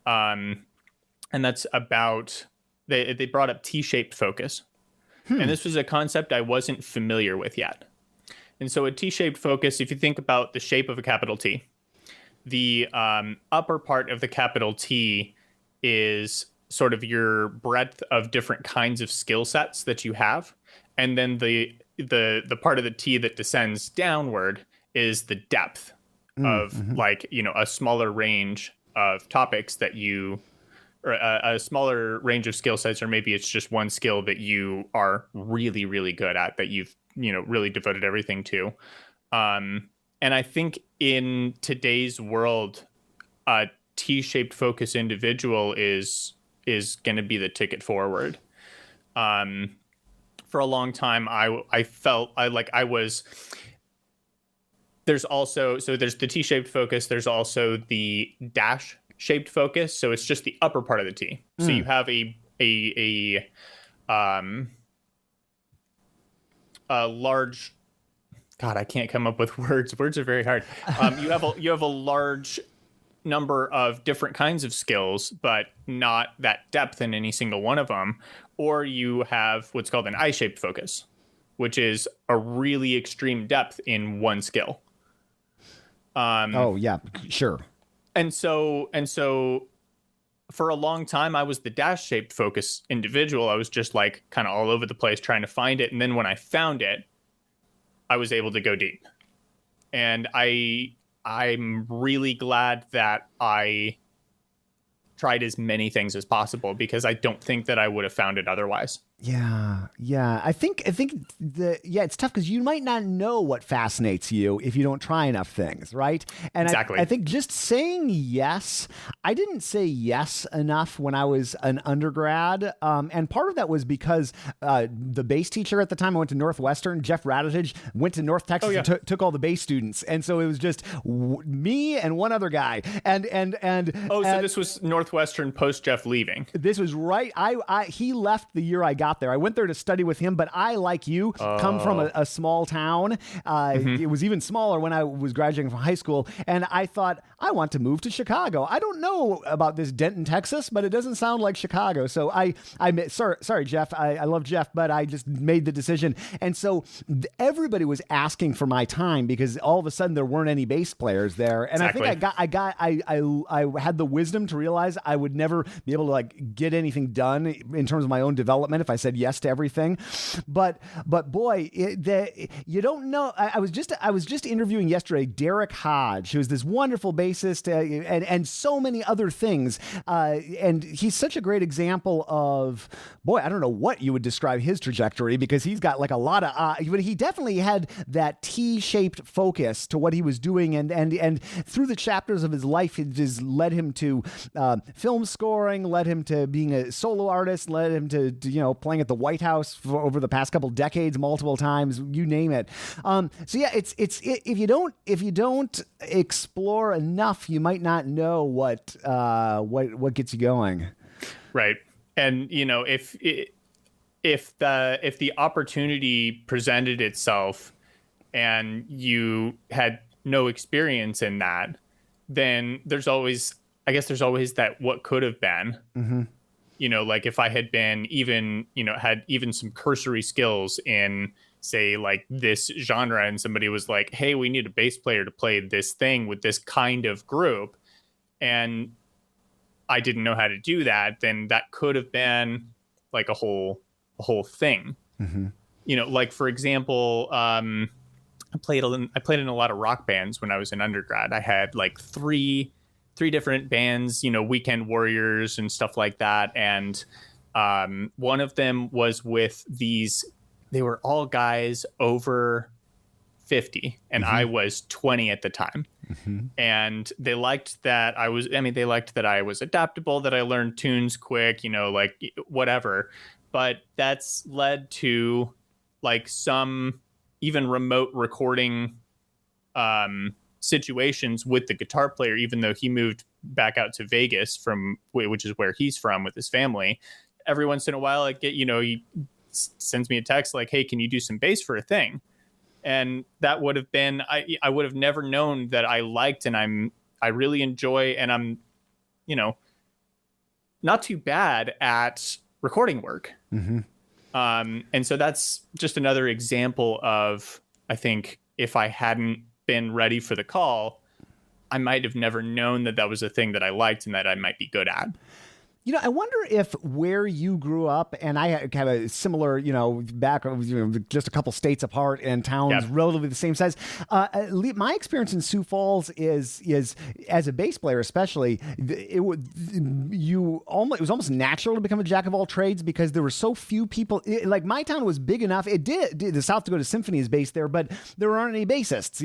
S1: And that's about, they brought up T-shaped focus. And this was a concept I wasn't familiar with yet. And so a T-shaped focus, if you think about the shape of a capital T, the upper part of the capital T is sort of your breadth of different kinds of skill sets that you have. And then the part of the T that descends downward is the depth of like, a smaller range of topics that or a smaller range of skill sets, or maybe it's just one skill that you are really, really good at, that you've, really devoted everything to. And I think in today's world, a T-shaped focus individual is going to be the ticket forward. For a long time, I felt I was. There's also, so there's the T-shaped focus. There's also the dash shaped focus, so it's just the upper part of the T. So you have a large. God, I can't come up with words. Words are very hard. You have a large number of different kinds of skills, but not that depth in any single one of them. Or you have what's called an I-shaped focus, which is a really extreme depth in one skill.
S2: Oh yeah, sure.
S1: And so for a long time, I was the dash-shaped focus individual. I was just like kind of all over the place trying to find it. And then when I found it, I was able to go deep. And I'm really glad that I tried as many things as possible, because I don't think that I would have found it otherwise.
S2: Yeah. I think it's tough because you might not know what fascinates you if you don't try enough things, right? And
S1: exactly.
S2: I think just saying yes, I didn't say yes enough when I was an undergrad, and part of that was because the bass teacher at the time I went to Northwestern, Jeff Radovich, went to North Texas and took all the bass students, and so it was just me and one other guy, and
S1: so this was Northwestern post Jeff leaving.
S2: This was right. He left the year I got there. I went there to study with him, but I, like you, come from a small town. It was even smaller when I was graduating from high school, and I thought, I want to move to Chicago. I don't know about this Denton, Texas, but it doesn't sound like Chicago. So sorry, Jeff. I love Jeff, but I just made the decision. And so everybody was asking for my time because all of a sudden there weren't any bass players there. And exactly. I had the wisdom to realize I would never be able to like get anything done in terms of my own development if I said yes to everything. But boy, you don't know. I was just interviewing yesterday Derek Hodge, who's this wonderful bassist and so many other things. And he's such a great example of, boy, I don't know what you would describe his trajectory, because he's got like a lot of, but he definitely had that T-shaped focus to what he was doing. And through the chapters of his life, it just led him to film scoring, led him to being a solo artist, led him to playing at the White House for over the past couple decades, multiple times, you name it. So yeah, it's if you don't explore enough, you might not know what gets you going.
S1: Right. And if the opportunity presented itself and you had no experience in that, then there's always that what could have been. Mm-hmm. Like if I had been had even some cursory skills in, say, like this genre, and somebody was like, hey, we need a bass player to play this thing with this kind of group, and I didn't know how to do that, then that could have been like a whole thing. Mm-hmm. Like for example, I played in a lot of rock bands when I was an undergrad. I had like three different bands, Weekend Warriors and stuff like that. And one of them was with they were all guys over 50, and I was 20 at the time. Mm-hmm. And they liked that I was adaptable, that I learned tunes quick, like whatever. But that's led to like some even remote recording situations with the guitar player, even though he moved back out to Vegas which is where he's from with his family. Every once in a while, he sends me a text like, hey, can you do some bass for a thing? And that would have been, I would have never known that I liked, and I really enjoy, and I'm, not too bad at recording work. Mm-hmm. And so that's just another example of, I think if I hadn't been ready for the call, I might have never known that was a thing that I liked and that I might be good at.
S2: I wonder if where you grew up, and I have a similar, back just a couple states apart and towns relatively the same size. My experience in Sioux Falls is as a bass player, especially, it was almost natural to become a jack of all trades because there were so few people. Like my town was big enough. The South Dakota Symphony is based there, but there aren't any bassists.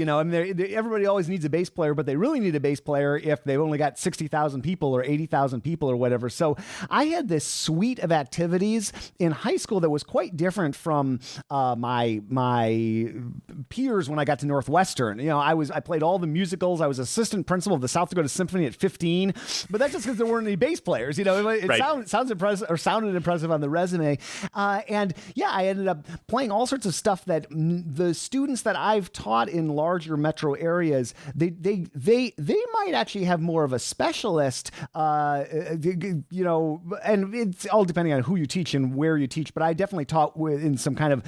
S2: Everybody always needs a bass player, but they really need a bass player if they've only got 60,000 people or 80,000 people or whatever. So so I had this suite of activities in high school that was quite different from my peers when I got to Northwestern. I played all the musicals. I was assistant principal of the South Dakota Symphony at 15, but that's just because there weren't any bass players. It
S1: Right.
S2: sounds impressive, or sounded impressive on the resume. And yeah, I ended up playing all sorts of stuff that the students that I've taught in larger metro areas, they might actually have more of a specialist, and it's all depending on who you teach and where you teach. But I definitely taught in some kind of,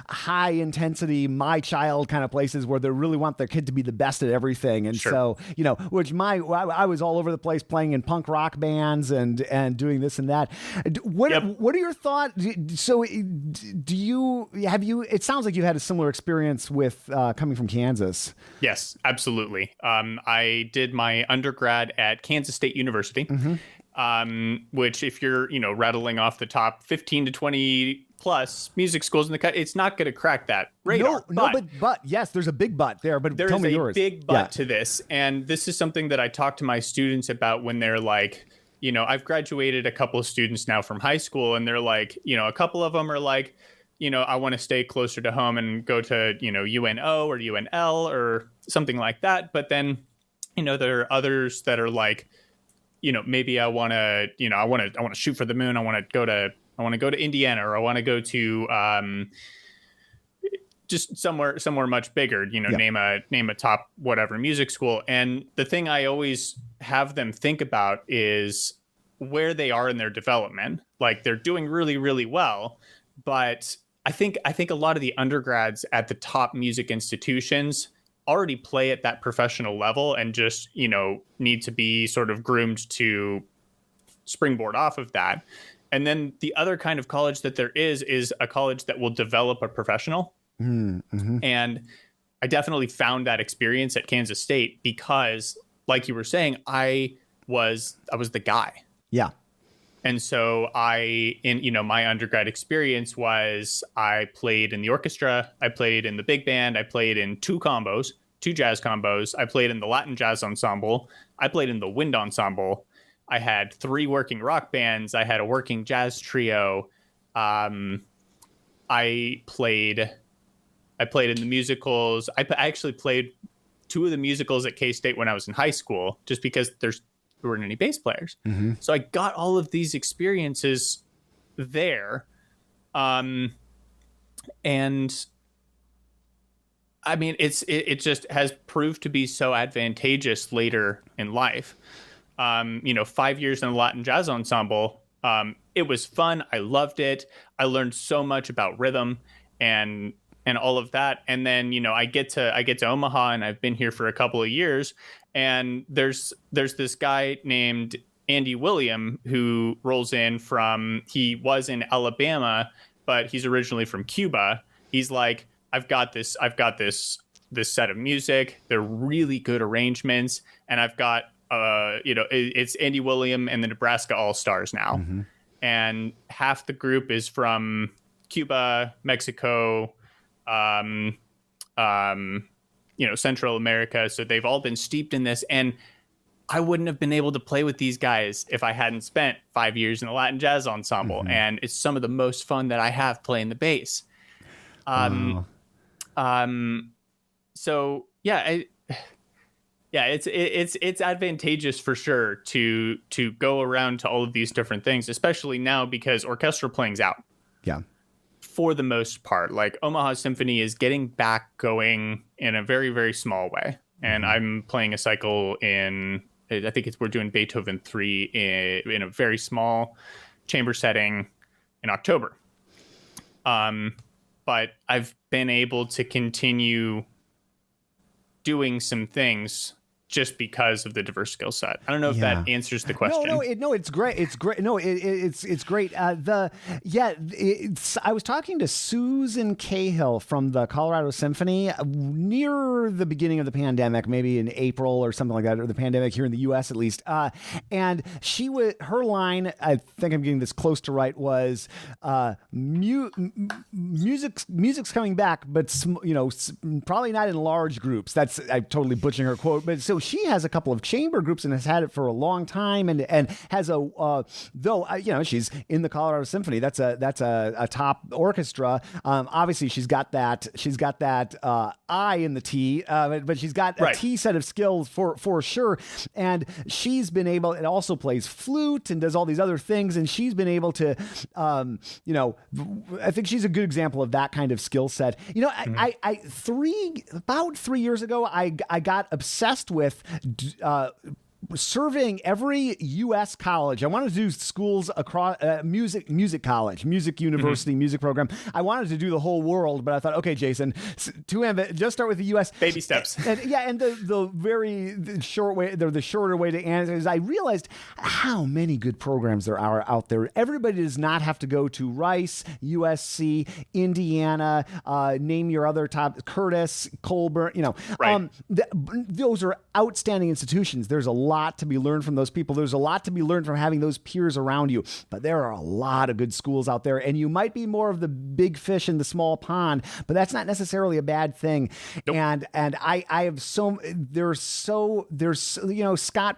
S2: high intensity, my child kind of places where they really want their kid to be the best at everything. And
S1: Sure.
S2: so, I was all over the place playing in punk rock bands and doing this and that. What are your thoughts? So it sounds like you had a similar experience with coming from Kansas.
S1: Yes, absolutely. I did my undergrad at Kansas State University, which, if you're, rattling off the top 15 to 20 plus music schools in the country, it's not going to crack that radar.
S2: But yes, there's a big but there. But
S1: there
S2: tell
S1: is
S2: me
S1: a
S2: yours.
S1: big but to this, and this is something that I talk to my students about when they're like, I've graduated a couple of students now from high school, and they're like, a couple of them are like, I want to stay closer to home and go to, UNO or UNL or something like that. But then, there are others that are like, maybe I want to, I want to shoot for the moon. I want to go to Indiana, or I want to go to just somewhere much bigger, name a top whatever music school. And the thing I always have them think about is where they are in their development. Like, they're doing really, really well, but I think a lot of the undergrads at the top music institutions already play at that professional level and just, need to be sort of groomed to springboard off of that. And then the other kind of college that there is a college that will develop a professional. Mm-hmm. And I definitely found that experience at Kansas State because, like you were saying, I was the guy.
S2: Yeah.
S1: And so my undergrad experience was I played in the orchestra, I played in the big band, I played in two jazz combos, I played in the Latin jazz ensemble, I played in the wind ensemble. I had 3 working rock bands. I had a working jazz trio. I played in the musicals. I actually played 2 of the musicals at K-State when I was in high school, just because there weren't any bass players. Mm-hmm. So I got all of these experiences there. And I mean, it just has proved to be so advantageous later in life. 5 years in the Latin jazz ensemble. It was fun. I loved it. I learned so much about rhythm and all of that. And then, I get to Omaha, and I've been here for a couple of years. And there's this guy named Andy William who rolls in he was in Alabama, but he's originally from Cuba. He's like, I've got this set of music. They're really good arrangements. And I've got, it's Andy William and the Nebraska All-Stars now. Mm-hmm. And half the group is from Cuba, Mexico, Central America. So they've all been steeped in this. And I wouldn't have been able to play with these guys if I hadn't spent 5 years in the Latin jazz ensemble. Mm-hmm. And it's some of the most fun that I have playing the bass. So yeah, it's advantageous for sure to go around to all of these different things, especially now because orchestral playing's out.
S2: Yeah. For
S1: the most part, like Omaha Symphony is getting back going in a very, very small way. And I'm playing a cycle we're doing Beethoven 3 in a very small chamber setting in October. But I've been able to continue doing some things just because of the diverse skill set. I don't know if that answers the question.
S2: No, it's great. It's great. No, it's great. I was talking to Susan Cahill from the Colorado Symphony near the beginning of the pandemic, maybe in April or something like that, or the pandemic here in the U.S. at least. And her line, I think I'm getting this close to right, was music's coming back, but probably not in large groups. I'm totally butchering her quote, but so so she has a couple of chamber groups and has had it for a long time, and has she's in the Colorado Symphony. That's a top orchestra. Obviously she's got that I in the T, but she's got a T set of skills for sure. And she's been able, it also plays flute and does all these other things. And she's been able to, I think she's a good example of that kind of skill set. About 3 years ago, I got obsessed with surveying every U.S. college. I wanted to do schools across music college, music university, music program. I wanted to do the whole world, but I thought, okay, Jason, just start with the U.S.
S1: Baby steps.
S2: And the shorter way to answer is I realized how many good programs there are out there. Everybody does not have to go to Rice, USC, Indiana, name your other top, Curtis, Colburn,
S1: Right.
S2: Those are outstanding institutions. There's a lot to be learned from those people. There's a lot to be learned from having those peers around you. But there are a lot of good schools out there, and you might be more of the big fish in the small pond, but that's not necessarily a bad thing. Nope. And I have Scott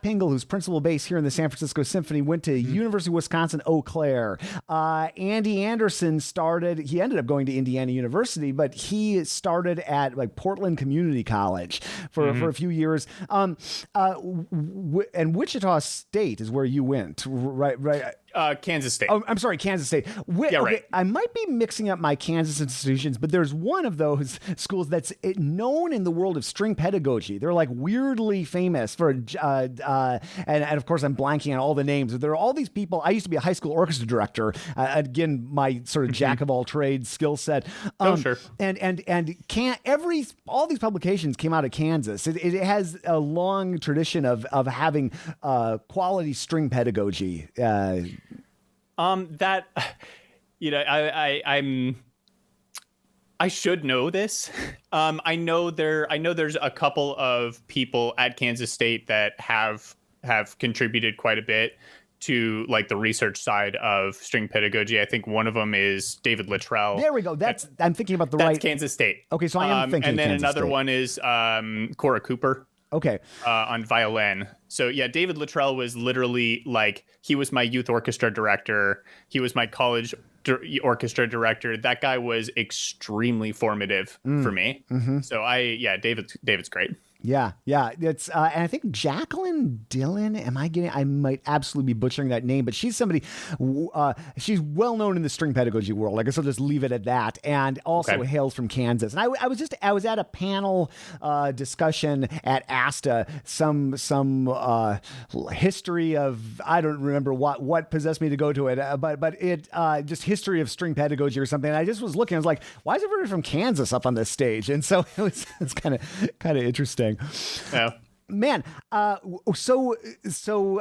S2: Pingle, who's principal bass here in the San Francisco Symphony, went to University of Wisconsin, Eau Claire. Andy Anderson he ended up going to Indiana University, but he started at Portland Community College for a few years. And Wichita State is where you went, right?
S1: Kansas State.
S2: Oh, I'm sorry, Kansas State.
S1: Right.
S2: I might be mixing up my Kansas institutions, but there's one of those schools that's known in the world of string pedagogy. They're weirdly famous for, and of course I'm blanking on all the names. There are all these people. I used to be a high school orchestra director. Again, my sort of jack of all trades skill set.
S1: Sure.
S2: And all these publications came out of Kansas. It has a long tradition of having quality string pedagogy.
S1: I should know this. I know there's a couple of people at Kansas State that have contributed quite a bit to the research side of string pedagogy. I think one of them is David Luttrell.
S2: There we go. I'm thinking about
S1: that's Kansas State.
S2: Okay, so I am thinking.
S1: And then
S2: Kansas
S1: another
S2: State.
S1: one is Cora Cooper.
S2: Okay.
S1: On violin. So yeah, David Luttrell was literally he was my youth orchestra director. He was my college orchestra director. That guy was extremely formative for me. Mm-hmm. So David's great.
S2: Yeah. It's and I think Jacqueline Dillon. I might absolutely be butchering that name, but she's somebody. She's well known in the string pedagogy world. I guess I'll just leave it at that. And also hails from Kansas. And I was at a panel discussion at ASTA. Some history of, I don't remember what possessed me to go to it, but it just history of string pedagogy or something. And I just was looking. I was like, why is everybody from Kansas up on this stage? And so it's kind of interesting.
S1: Yeah.
S2: Man, so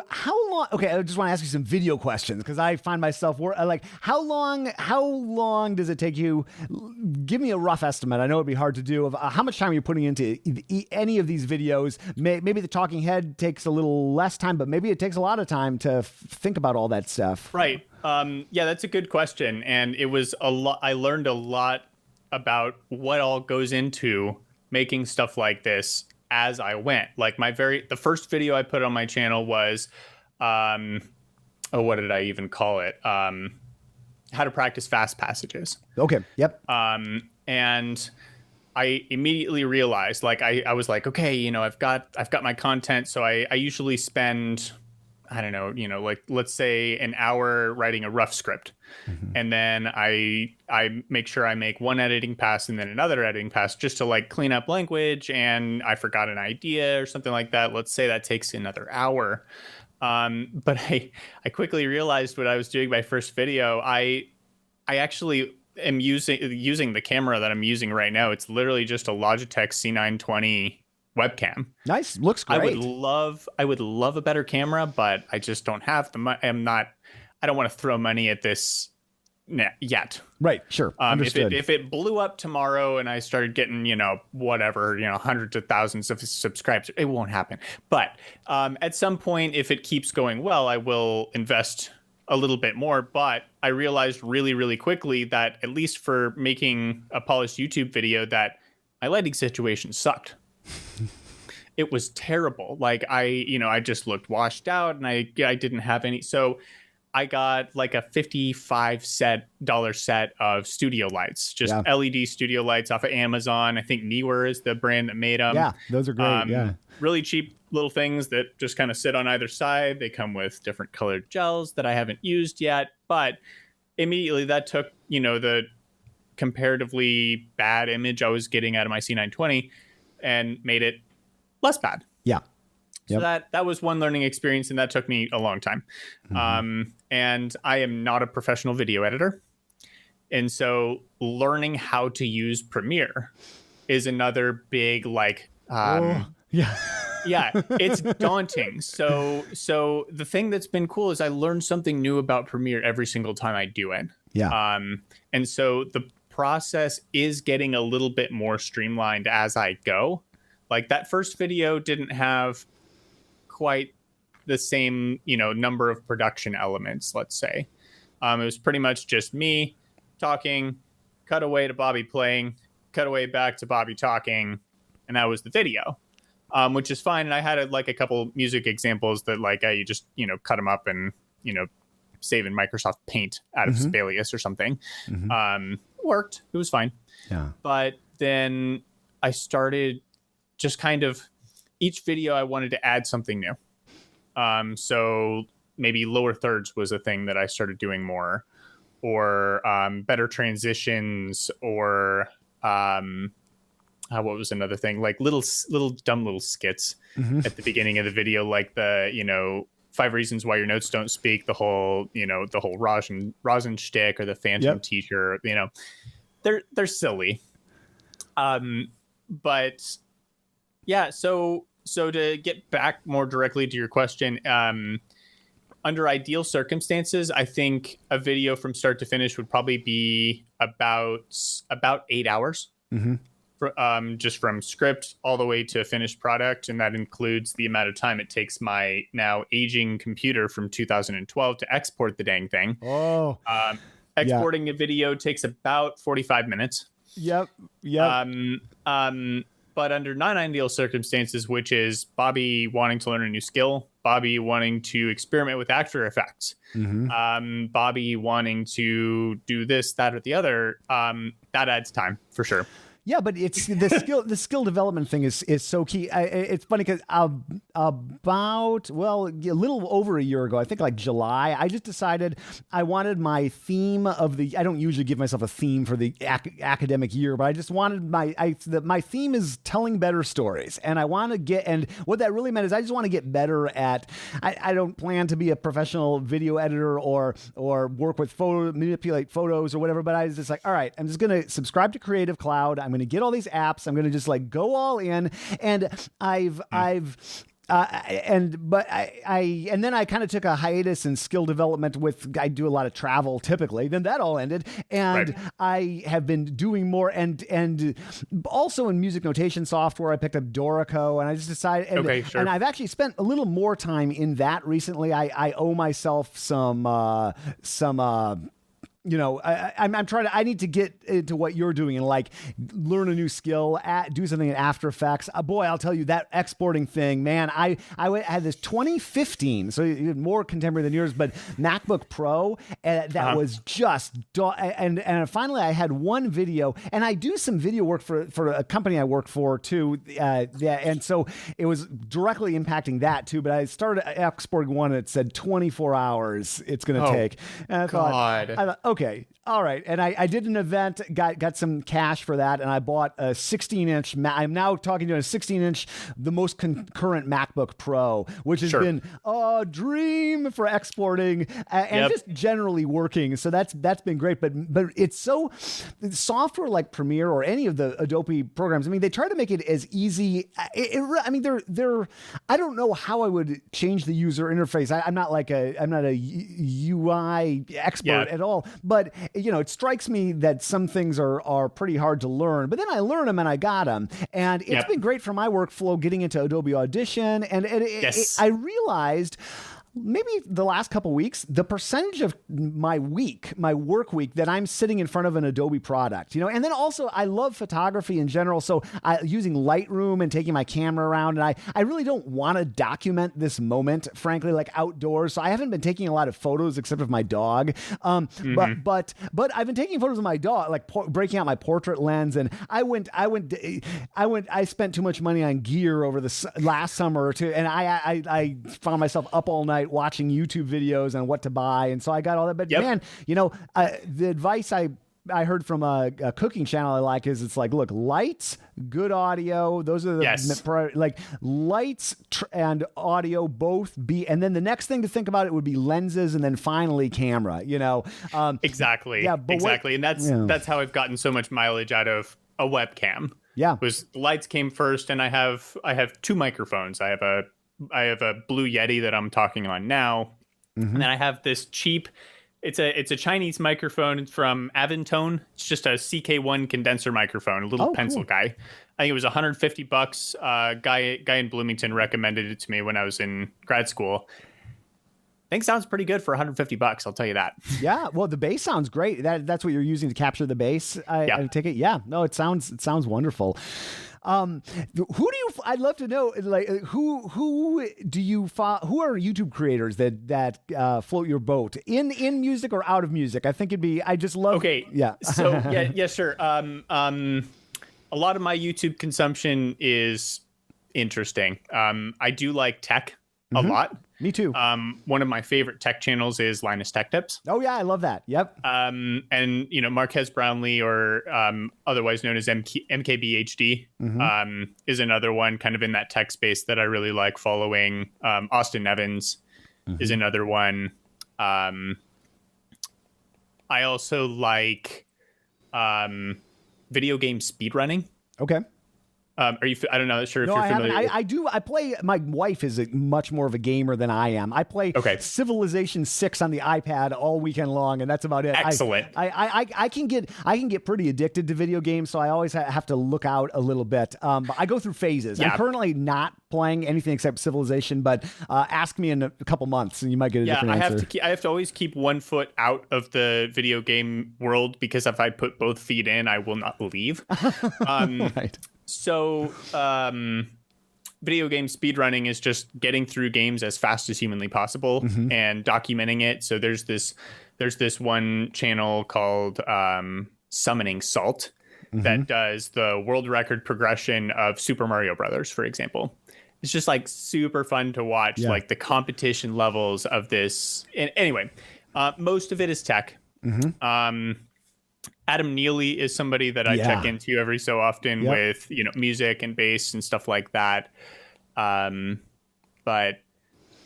S2: how long? Okay, I just want to ask you some video questions because I find myself how long does it take you? Give me a rough estimate. I know it'd be hard to do of how much time you're putting into any of these videos. Maybe the talking head takes a little less time, but maybe it takes a lot of time to think about all that stuff.
S1: Right. Yeah, that's a good question, and it was a lot. I learned a lot about what all goes into making stuff like this as I went. The first video I put on my channel was, what did I even call it? How to practice fast passages.
S2: Okay. Yep.
S1: And I immediately realized, I was like, okay, I've got my content. So I usually spend, I don't know, let's say an hour writing a rough script. Mm-hmm. And then I make sure I make one editing pass and then another editing pass just to clean up language. And I forgot an idea or something like that. Let's say that takes another hour. But I quickly realized when I was doing my first video, I actually am using the camera that I'm using right now. It's literally just a Logitech C920 webcam.
S2: Nice. Looks great.
S1: I would love a better camera, but I just don't have the money. I don't want to throw money at this yet.
S2: Right. Sure. Understood.
S1: If it blew up tomorrow and I started getting, hundreds of thousands of subscribers, it won't happen. But at some point, if it keeps going well, I will invest a little bit more. But I realized really, really quickly that at least for making a polished YouTube video, that my lighting situation sucked. it was terrible. Like I just looked washed out, and I didn't have any. So I got like a $55 set of studio lights, just LED studio lights off of Amazon. I think Neewer is the brand that made them.
S2: Yeah, those are great.
S1: Really cheap little things that just kind of sit on either side. They come with different colored gels that I haven't used yet, but immediately that took, the comparatively bad image I was getting out of my C920 and made it less bad.
S2: Yeah.
S1: So that was one learning experience, and that took me a long time. And I am not a professional video editor. And so learning how to use Premiere is another big, it's daunting. So the thing that's been cool is I learned something new about Premiere every single time I do it.
S2: Yeah.
S1: And so the process is getting a little bit more streamlined as I go. Like that first video didn't have quite the same, number of production elements, let's say. It was pretty much just me talking, cut away to Bobby playing, cut away back to Bobby talking, and that was the video, which is fine. And I had a couple music examples that you just, cut them up and, save in Microsoft Paint out of Sibelius or something. Worked. It was fine.
S2: Yeah.
S1: But then I started just kind of each video I wanted to add something new. So maybe lower thirds was a thing that I started doing more, or better transitions, or what was another thing? Like little dumb little skits at the beginning of the video, like the 5 reasons why your notes don't speak, the whole rosin shtick, or the phantom t-shirt. They're silly. But yeah, so to get back more directly to your question, under ideal circumstances, I think a video from start to finish would probably be about 8 hours, just from script all the way to finished product, and that includes the amount of time it takes my now aging computer from 2012 to export the dang thing. Exporting a video takes about 45 minutes.
S2: Yep.
S1: But under non-ideal circumstances, which is Bobby wanting to learn a new skill, Bobby wanting to experiment with After Effects, Bobby wanting to do this, that, or the other, that adds time for sure.
S2: Yeah, but it's the skill development thing is so key. It's funny because about a little over a year ago, I think like July, I just decided I wanted my theme of the. I don't usually give myself a theme for the academic year, but I just wanted my theme is telling better stories, and I want to get. And what that really meant is I just want to get better at. I don't plan to be a professional video editor or work with manipulate photos or whatever. But I was just like, all right, I'm just going to subscribe to Creative Cloud. I'm going to get all these apps. I'm going to just go all in. And then I kind of took a hiatus in skill development I do a lot of travel typically. Then that all ended. And I have been doing more and also in music notation software, I picked up Dorico, and I just decided, and I've actually spent a little more time in that recently. I owe myself some I'm trying to, I need to get into what you're doing and learn a new skill, do something in After Effects. Boy, I'll tell you that exporting thing, man, I had this 2015, so more contemporary than yours, but MacBook Pro that was just, and finally I had one video, and I do some video work for a company I work for too. And so it was directly impacting that too, but I started exporting one and it said 24 hours it's going to take. And I thought, okay, all right. And I did an event, got some cash for that, and I bought a 16-inch. I'm now talking to a 16-inch, the most concurrent MacBook Pro, which has been a dream for exporting and just generally working. So that's been great. But it's so software like Premiere or any of the Adobe programs. I mean, they try to make it as easy. They're. I don't know how I would change the user interface. I'm not a UI expert at all. But it strikes me that some things are pretty hard to learn. But then I learn them and I got them, and it's been great for my workflow getting into Adobe Audition. And I realized, maybe the last couple weeks, the percentage of my work week that I'm sitting in front of an Adobe product, and then also I love photography in general. So using Lightroom and taking my camera around, and I really don't want to document this moment, frankly, like outdoors. So I haven't been taking a lot of photos except of my dog. But I've been taking photos of my dog, like breaking out my portrait lens. And I spent too much money on gear over the last summer or two. And I found myself up all night watching YouTube videos on what to buy. And so I got all that. But man, the advice I heard from a cooking channel I like is it's like, look, lights, good audio. Those are the like lights and audio both and then the next thing to think about it would be lenses, and then finally camera,
S1: Exactly. Yeah. Exactly. And that's how I've gotten so much mileage out of a webcam.
S2: Yeah.
S1: Was the lights came first, and I have two microphones. I have a Blue Yeti that I'm talking on now. And then I have this cheap, it's a Chinese microphone from Aventone. It's just a CK1 condenser microphone, a little pencil guy. I think it was $150. Guy in Bloomington recommended it to me when I was in grad school. I think sounds pretty good for $150. I'll tell you that. Yeah.
S2: Well, the bass sounds great. That's what you're using to capture the bass. I take it. Yeah. No, it sounds wonderful. I'd love to know, like, who do you follow? Who are YouTube creators that float your boat in music or out of music? I think I just love.
S1: Okay.
S2: Yeah.
S1: So yeah, sure. A lot of my YouTube consumption is interesting. I do like tech a lot.
S2: Me too.
S1: One of my favorite tech channels is Linus Tech Tips.
S2: Oh yeah, I love that. Yep.
S1: And Marquez Brownlee, or otherwise known as MKBHD, is another one kind of in that tech space that I really like following. Austin Evans is another one. I also like video game speedrunning.
S2: Okay.
S1: Are you? I don't know. Sure if
S2: no,
S1: you're familiar.
S2: I do. I play. My wife is much more of a gamer than I am. I play Civilization 6 on the iPad all weekend long, and that's about it.
S1: Excellent.
S2: I can get pretty addicted to video games, so I always have to look out a little bit. But I go through phases. Yeah. I'm currently not playing anything except Civilization, but ask me in a couple months, and you might get a different answer.
S1: I have to always keep one foot out of the video game world, because if I put both feet in, I will not leave.
S2: Right.
S1: So, video game speedrunning is just getting through games as fast as humanly possible and documenting it. So there's this one channel called Summoning Salt that does the world record progression of Super Mario Brothers, for example. It's just like super fun to watch, like the competition levels of this. And anyway, most of it is tech. Adam Neely is somebody that I check into every so often with, music and bass and stuff like that. But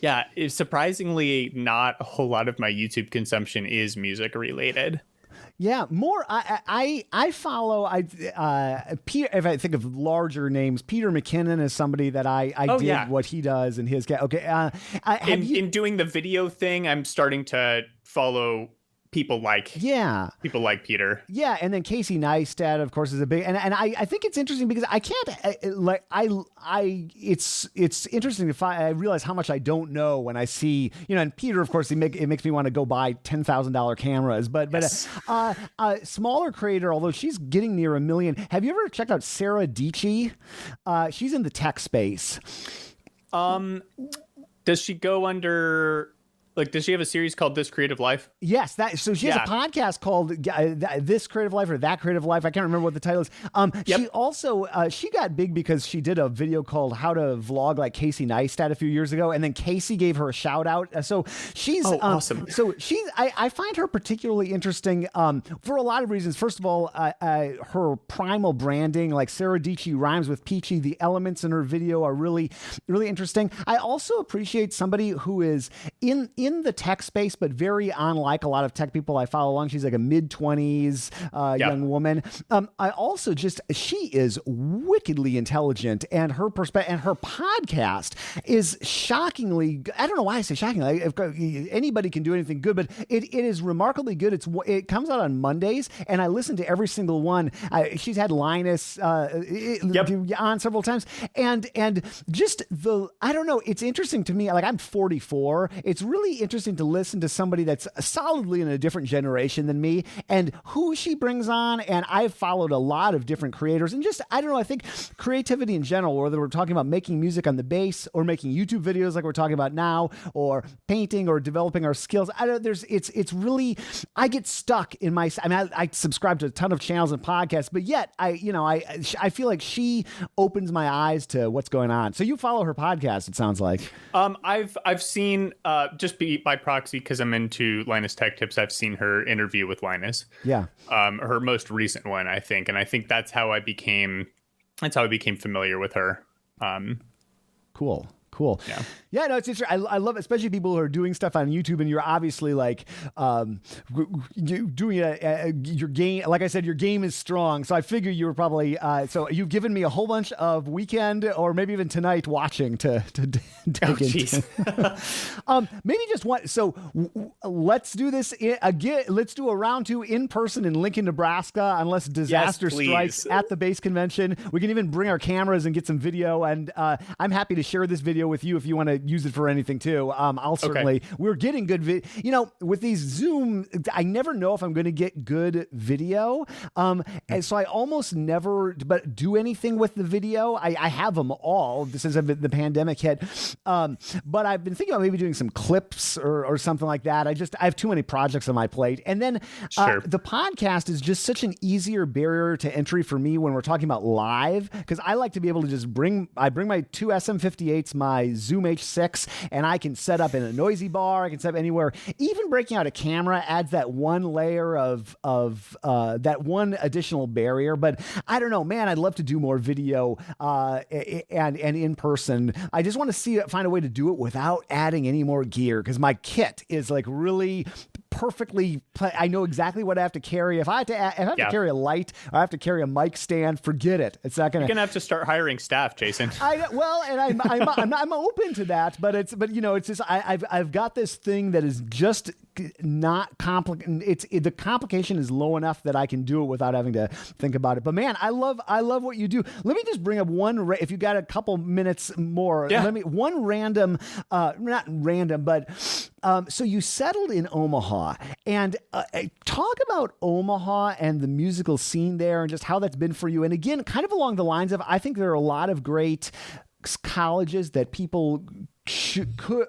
S1: yeah, it's surprisingly not a whole lot of my YouTube consumption is music related.
S2: Yeah, more. I follow. Peter, if I think of larger names, Peter McKinnon is somebody that I dig what he does and his. Okay, in
S1: doing the video thing, I'm starting to follow people like Peter.
S2: Yeah, and then Casey Neistat, of course, is a big, and I think it's interesting because I can't it's interesting to find. I realize how much I don't know when I see, and Peter, of course, it makes me want to go buy $10,000 cameras, but a smaller creator, although she's getting near 1 million. Have you ever checked out Sarah Dietschy? She's in the tech space.
S1: Does she go under? Like, does she have a series called This Creative Life?
S2: Yes. So she has a podcast called This Creative Life or That Creative Life. I can't remember what the title is. She also, she got big because she did a video called How to Vlog Like Casey Neistat a few years ago. And then Casey gave her a shout out. So she's
S1: awesome.
S2: So I find her particularly interesting for a lot of reasons. First of all, her primal branding, like Sarah Dietschy rhymes with peachy. The elements in her video are really, really interesting. I also appreciate somebody who is in in the tech space, but very unlike a lot of tech people I follow along. She's like a mid-20s young woman. I also she is wickedly intelligent, and her perspective and her podcast is shockingly, I don't know why I say shockingly. Anybody can do anything good, but it is remarkably good. It comes out on Mondays, and I listen to every single one. She's had Linus on several times, and just I don't know. It's interesting to me. Like, I'm 44. It's really interesting to listen to somebody that's solidly in a different generation than me, and who she brings on. And I've followed a lot of different creators, and I don't know. I think creativity in general, whether we're talking about making music on the bass or making YouTube videos like we're talking about now, or painting or developing our skills. It's really, I get stuck in my, I subscribe to a ton of channels and podcasts, but yet I feel like she opens my eyes to what's going on. So you follow her podcast, it sounds like.
S1: I've seen, just by proxy, because I'm into Linus Tech Tips, I've seen her interview with Linus.
S2: Yeah.
S1: Her most recent one, I think. And I think that's how I became familiar with her.
S2: Cool.
S1: Yeah,
S2: no, it's interesting. I love it, especially people who are doing stuff on YouTube, and you're obviously like doing your game. Like I said, your game is strong. So I figure you were probably so you've given me a whole bunch of weekend or maybe even tonight watching to dig into. Maybe just one. So let's do this again. Let's do a round 2 in person in Lincoln, Nebraska, unless disaster strikes at the bass convention. We can even bring our cameras and get some video. And I'm happy to share this video with you if you want to use it for anything too. I'll certainly, we're getting good with these Zoom, I never know if I'm going to get good video. And so I almost never do anything with the video. I have them all since the pandemic hit. But I've been thinking about maybe doing some clips or something like that. I have too many projects on my plate. And then the podcast is just such an easier barrier to entry for me when we're talking about live, because I like to be able to just bring my 2 SM58s, my Zoom H6, and I can set up in a noisy bar. I can set up anywhere. Even breaking out a camera adds that one layer of that one additional barrier. But I don't know, man, I'd love to do more video and in person. I just want to find a way to do it without adding any more gear, because my kit is like really perfectly. I know exactly what I have to carry. If I have to carry a light, or I have to carry a mic stand, forget it. It's not gonna.
S1: You're gonna have to start hiring staff, Jason.
S2: I'm open to that, but it's just I've got this thing that is just not complicated. The complication is low enough that I can do it without having to think about it. But man, I love what you do. Let me just bring up one. If you got a couple minutes more, one random, not random, but so you settled in Omaha, and talk about Omaha and the musical scene there, and just how that's been for you. And again, kind of along the lines of, I think there are a lot of great colleges that people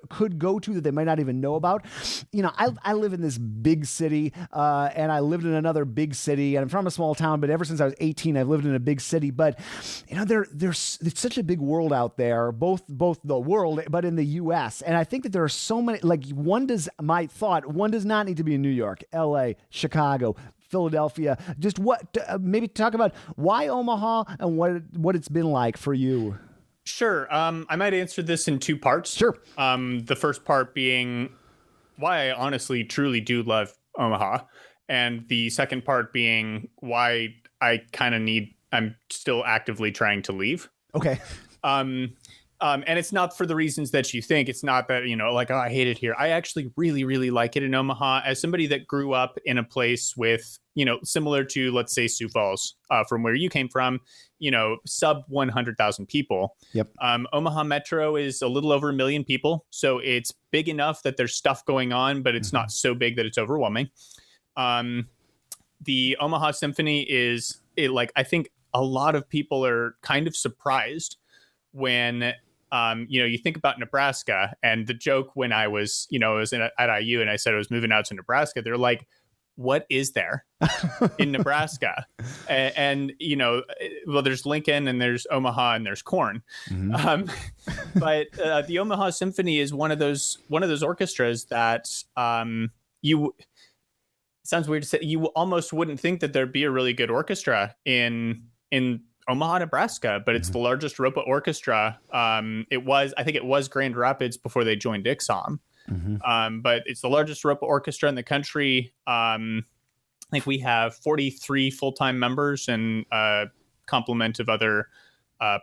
S2: could go to that they might not even know about. I live in this big city, and I lived in another big city, and I'm from a small town, but ever since I was 18, I've lived in a big city. But there's it's such a big world out there, both the world, but in the U.S. And I think that there are so many. Like, one does not need to be in New York, L.A., Chicago, Philadelphia. Just maybe talk about why Omaha and what it's been like for you.
S1: Sure. I might answer this in 2 parts.
S2: Sure.
S1: The first part being why I honestly, truly do love Omaha. And the second part being why I'm still actively trying to leave.
S2: Okay.
S1: And it's not for the reasons that you think. It's not that, I hate it here. I actually really, really like it in Omaha. As somebody that grew up in a place with, similar to, let's say, Sioux Falls, from where you came from, sub 100,000 people.
S2: Yep.
S1: Omaha Metro is a little over 1 million people. So it's big enough that there's stuff going on, but it's not so big that it's overwhelming. The Omaha Symphony I think a lot of people are kind of surprised when you think about Nebraska. And the joke when I was at IU and I said I was moving out to Nebraska, they're like, what is there in Nebraska? And there's Lincoln and there's Omaha and there's corn. Mm-hmm. But the Omaha Symphony is one of those orchestras that it sounds weird to say, you almost wouldn't think that there'd be a really good orchestra in Omaha, Nebraska, but it's the largest ropa orchestra. I think it was Grand Rapids before they joined Ixom. But it's the largest rope orchestra in the country. I think we have 43 full-time members and a complement of other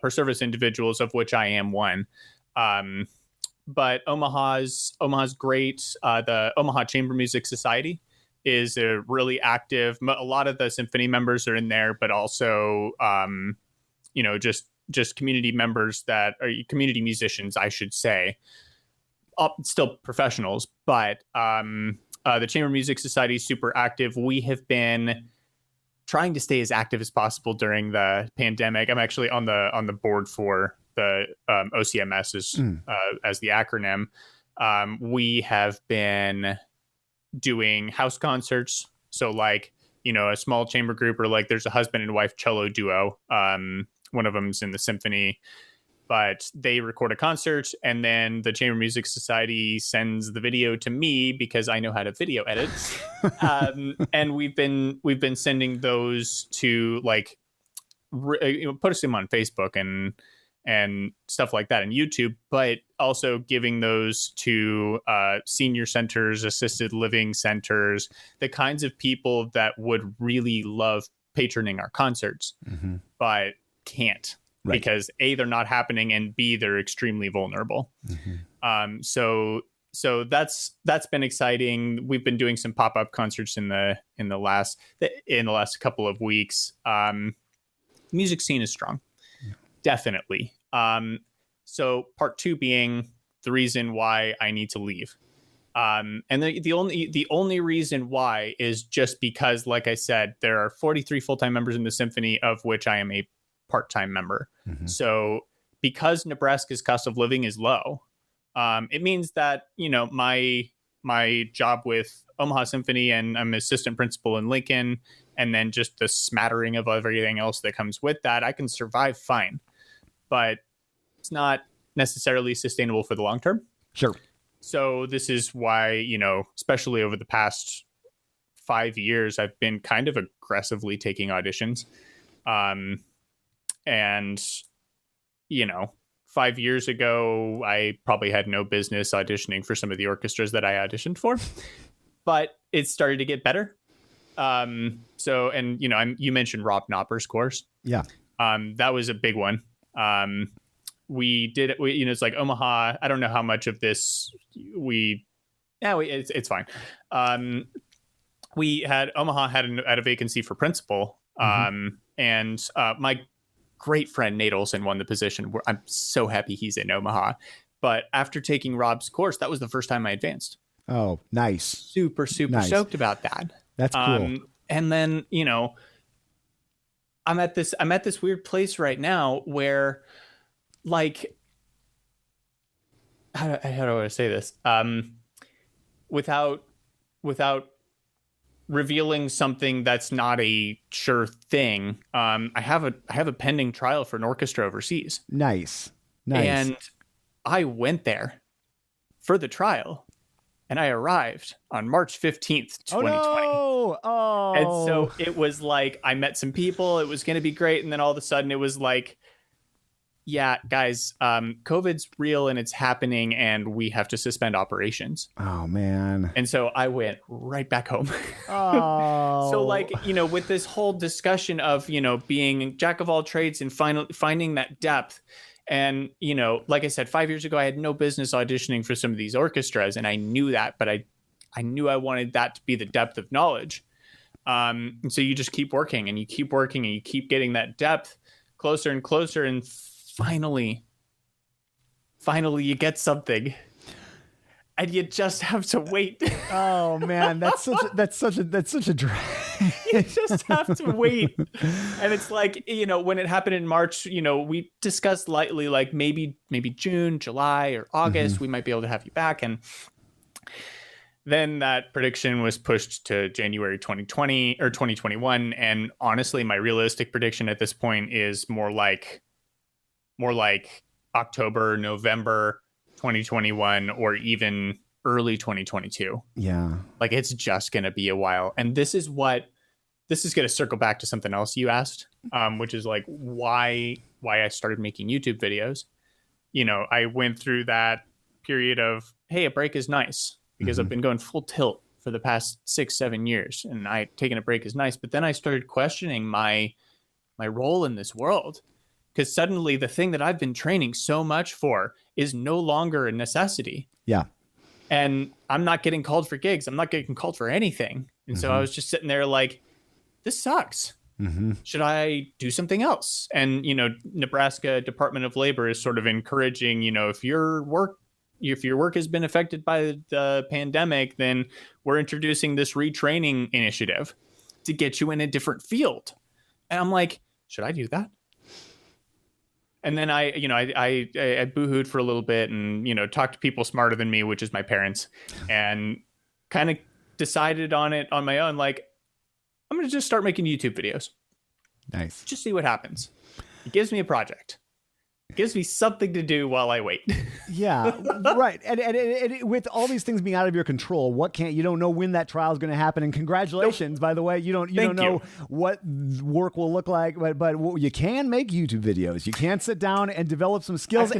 S1: per service individuals, of which I am one. But Omaha's great. The Omaha Chamber Music Society is a really active. A lot of the symphony members are in there, but also, just community members that are community musicians, I should say. Still professionals, but the Chamber Music Society is super active. We have been trying to stay as active as possible during the pandemic. I'm actually on the board for the OCMS as the acronym. We have been doing house concerts. So like, a small chamber group, or like there's a husband and wife cello duo. One of them's in the symphony, but they record a concert, and then the Chamber Music Society sends the video to me because I know how to video edit. And we've been sending those to like, post them on Facebook and stuff like that, and YouTube, but also giving those to senior centers, assisted living centers, the kinds of people that would really love patroning our concerts, but can't. Right. Because A, they're not happening, and B, they're extremely vulnerable. So that's been exciting. We've been doing some pop-up concerts in the last couple of weeks. Music scene is strong, definitely. So part two being the reason why I need to leave. And the only reason why is just because, like I said, there are 43 full-time members in the symphony, of which I am a part-time member. So because Nebraska's cost of living is low, it means that, my job with Omaha Symphony, and I'm assistant principal in Lincoln, and then just the smattering of everything else that comes with that, I can survive fine, but it's not necessarily sustainable for the long term.
S2: Sure. So
S1: this is why, especially over the past 5 years, I've been kind of aggressively taking auditions. And 5 years ago, I probably had no business auditioning for some of the orchestras that I auditioned for, but it started to get better. You mentioned Rob Knopper's course. Yeah. That was a big one. It's like Omaha. I don't know how much of this it's fine. Omaha had a vacancy for principal. And my great friend Nate Olson won the position. I'm so happy he's in Omaha. But after taking Rob's course, that was the first time I advanced.
S2: Oh, nice.
S1: Super nice. Stoked about that.
S2: That's cool.
S1: And then, I'm at this weird place right now where, like, how do I want to say this? Without revealing something that's not a sure thing. I have a pending trial for an orchestra overseas. Nice. And I went there for the trial, and I arrived on March 15th, 2020. Oh. And so it was like, I met some people, it was going to be great. And then all of a sudden it was like, yeah, guys, COVID's real and it's happening, and we have to suspend operations. Oh, man. And so I went right back home. Oh. So, like, with this whole discussion of, being jack of all trades and finding that depth. And, like I said, 5 years ago, I had no business auditioning for some of these orchestras, and I knew that, but I knew I wanted that to be the depth of knowledge. And so you just keep working, and you keep working, and you keep getting that depth closer and closer, and finally you get something, and you just have to wait. Oh man, that's such a drag. You just have to wait. And it's like, when it happened in March, we discussed lightly, like maybe June, July, or August, we might be able to have you back. And then that prediction was pushed to January 2020 or 2021. And honestly, my realistic prediction at this point is more like October, November 2021, or even early 2022. Yeah. Like, it's just going to be a while. And this is going to circle back to something else you asked, which is like why I started making YouTube videos. I went through that period of, hey, a break is nice because I've been going full tilt for the past 6-7 years, and taking a break is nice. But then I started questioning my role in this world, because suddenly the thing that I've been training so much for is no longer a necessity.
S2: Yeah.
S1: And I'm not getting called for gigs. I'm not getting called for anything. And so I was just sitting there like, this sucks. Should I do something else? And, Nebraska Department of Labor is sort of encouraging, if your work has been affected by the pandemic, then we're introducing this retraining initiative to get you in a different field. And I'm like, should I do that? And then I boohooed for a little bit and, talked to people smarter than me, which is my parents, and kind of decided on it on my own. Like, I'm going to just start making YouTube videos.
S2: Nice.
S1: Just see what happens. It gives me a project. It gives me something to do while I wait.
S2: Yeah, right. And with all these things being out of your control, you don't know when that trial is going to happen. And congratulations, by the way, you don't know what work will look like, but you can make YouTube videos. You can sit down and develop some skills.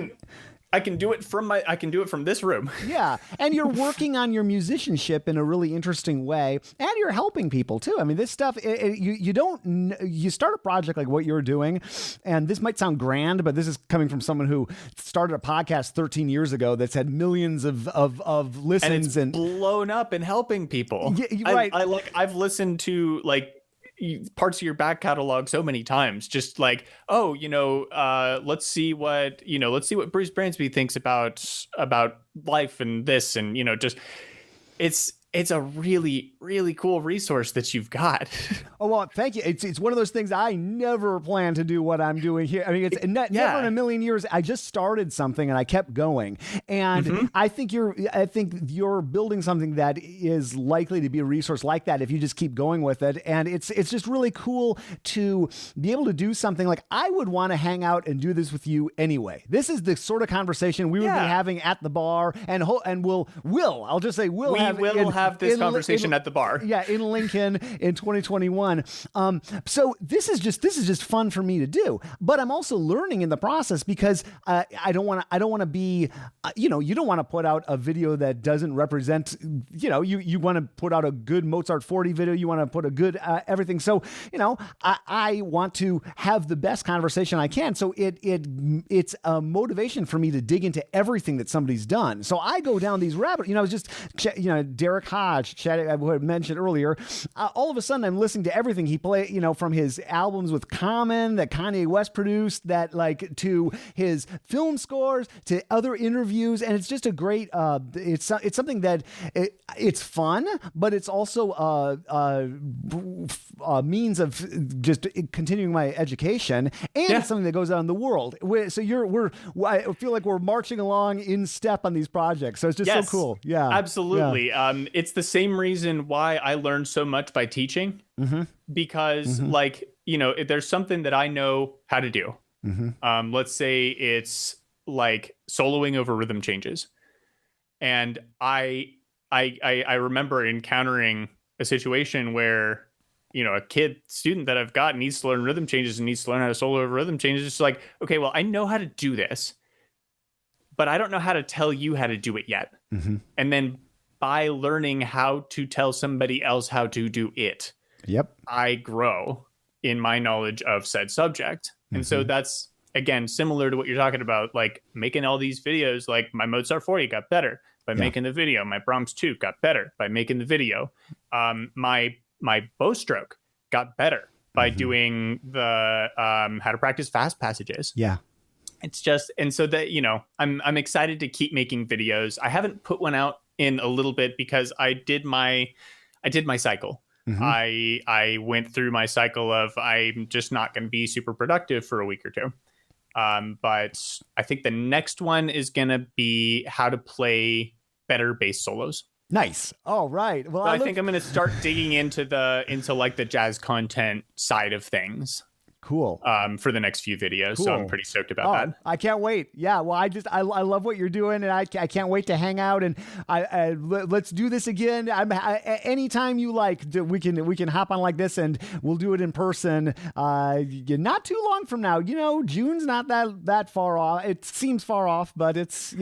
S1: I can do it from this room.
S2: Yeah. And you're working on your musicianship in a really interesting way, and you're helping people too. I mean, this stuff, you start a project like what you're doing, and this might sound grand, but this is coming from someone who started a podcast 13 years ago that's had millions of listens
S1: and blown up and helping people.
S2: Yeah, right.
S1: I've listened to parts of your back catalog so many times, just like, let's see what Bruce Bransby thinks about life and this, and just it's a really, really cool resource that you've got.
S2: Oh, well, thank you. It's one of those things I never planned to do what I'm doing here. I mean, it's never in a million years. I just started something and I kept going. And I think you're building something that is likely to be a resource like that if you just keep going with it. And it's just really cool to be able to do something like, I would want to hang out and do this with you anyway. This is the sort of conversation we would be having at the bar, and we'll have this conversation at the bar. Yeah, in Lincoln in 2021. So this is just fun for me to do. But I'm also learning in the process, because I don't want to be, you don't want to put out a video that doesn't represent, you want to put out a good Mozart 40 video. You want to put a good everything. So, I want to have the best conversation I can. So it's a motivation for me to dig into everything that somebody's done. So I go down these rabbit, I was just, Derek Hodge, I had mentioned earlier, all of a sudden I'm listening to everything he played, from his albums with Common that Kanye West produced, that to his film scores, to other interviews. And it's just a great, it's something that it's fun, but it's also a means of just continuing my education, and it's something that goes out in the world. So I feel like we're marching along in step on these projects. So it's just so cool. Yeah,
S1: absolutely. Yeah. It's the same reason why I learned so much by teaching, because if there's something that I know how to do, let's say it's like soloing over rhythm changes. And I remember encountering a situation where, a student that I've got needs to learn rhythm changes and needs to learn how to solo over rhythm changes. It's like, okay, well, I know how to do this, but I don't know how to tell you how to do it yet. And then by learning how to tell somebody else how to do it, I grow in my knowledge of said subject. And so that's, again, similar to what you're talking about, like making all these videos. Like my Mozart 40 got better by making the video. My Brahms 2 got better by making the video. My bow stroke got better by doing the how to practice fast passages. Yeah. It's just, and so that, I'm excited to keep making videos. I haven't put one out in a little bit because I did my cycle. I went through my cycle of, I'm just not going to be super productive for a week or two. But I think the next one is going to be how to play better bass solos.
S2: Nice. All right. Well,
S1: so I think I'm going to start digging into the jazz content side of things.
S2: Cool.
S1: For the next few videos. So I'm pretty stoked about that.
S2: I can't wait. Yeah. Well, I love what you're doing, and I can't wait to hang out, and let's do this again. Anytime you like, we can hop on like this, and we'll do it in person. Not too long from now. June's not that far off. It seems far off, but it's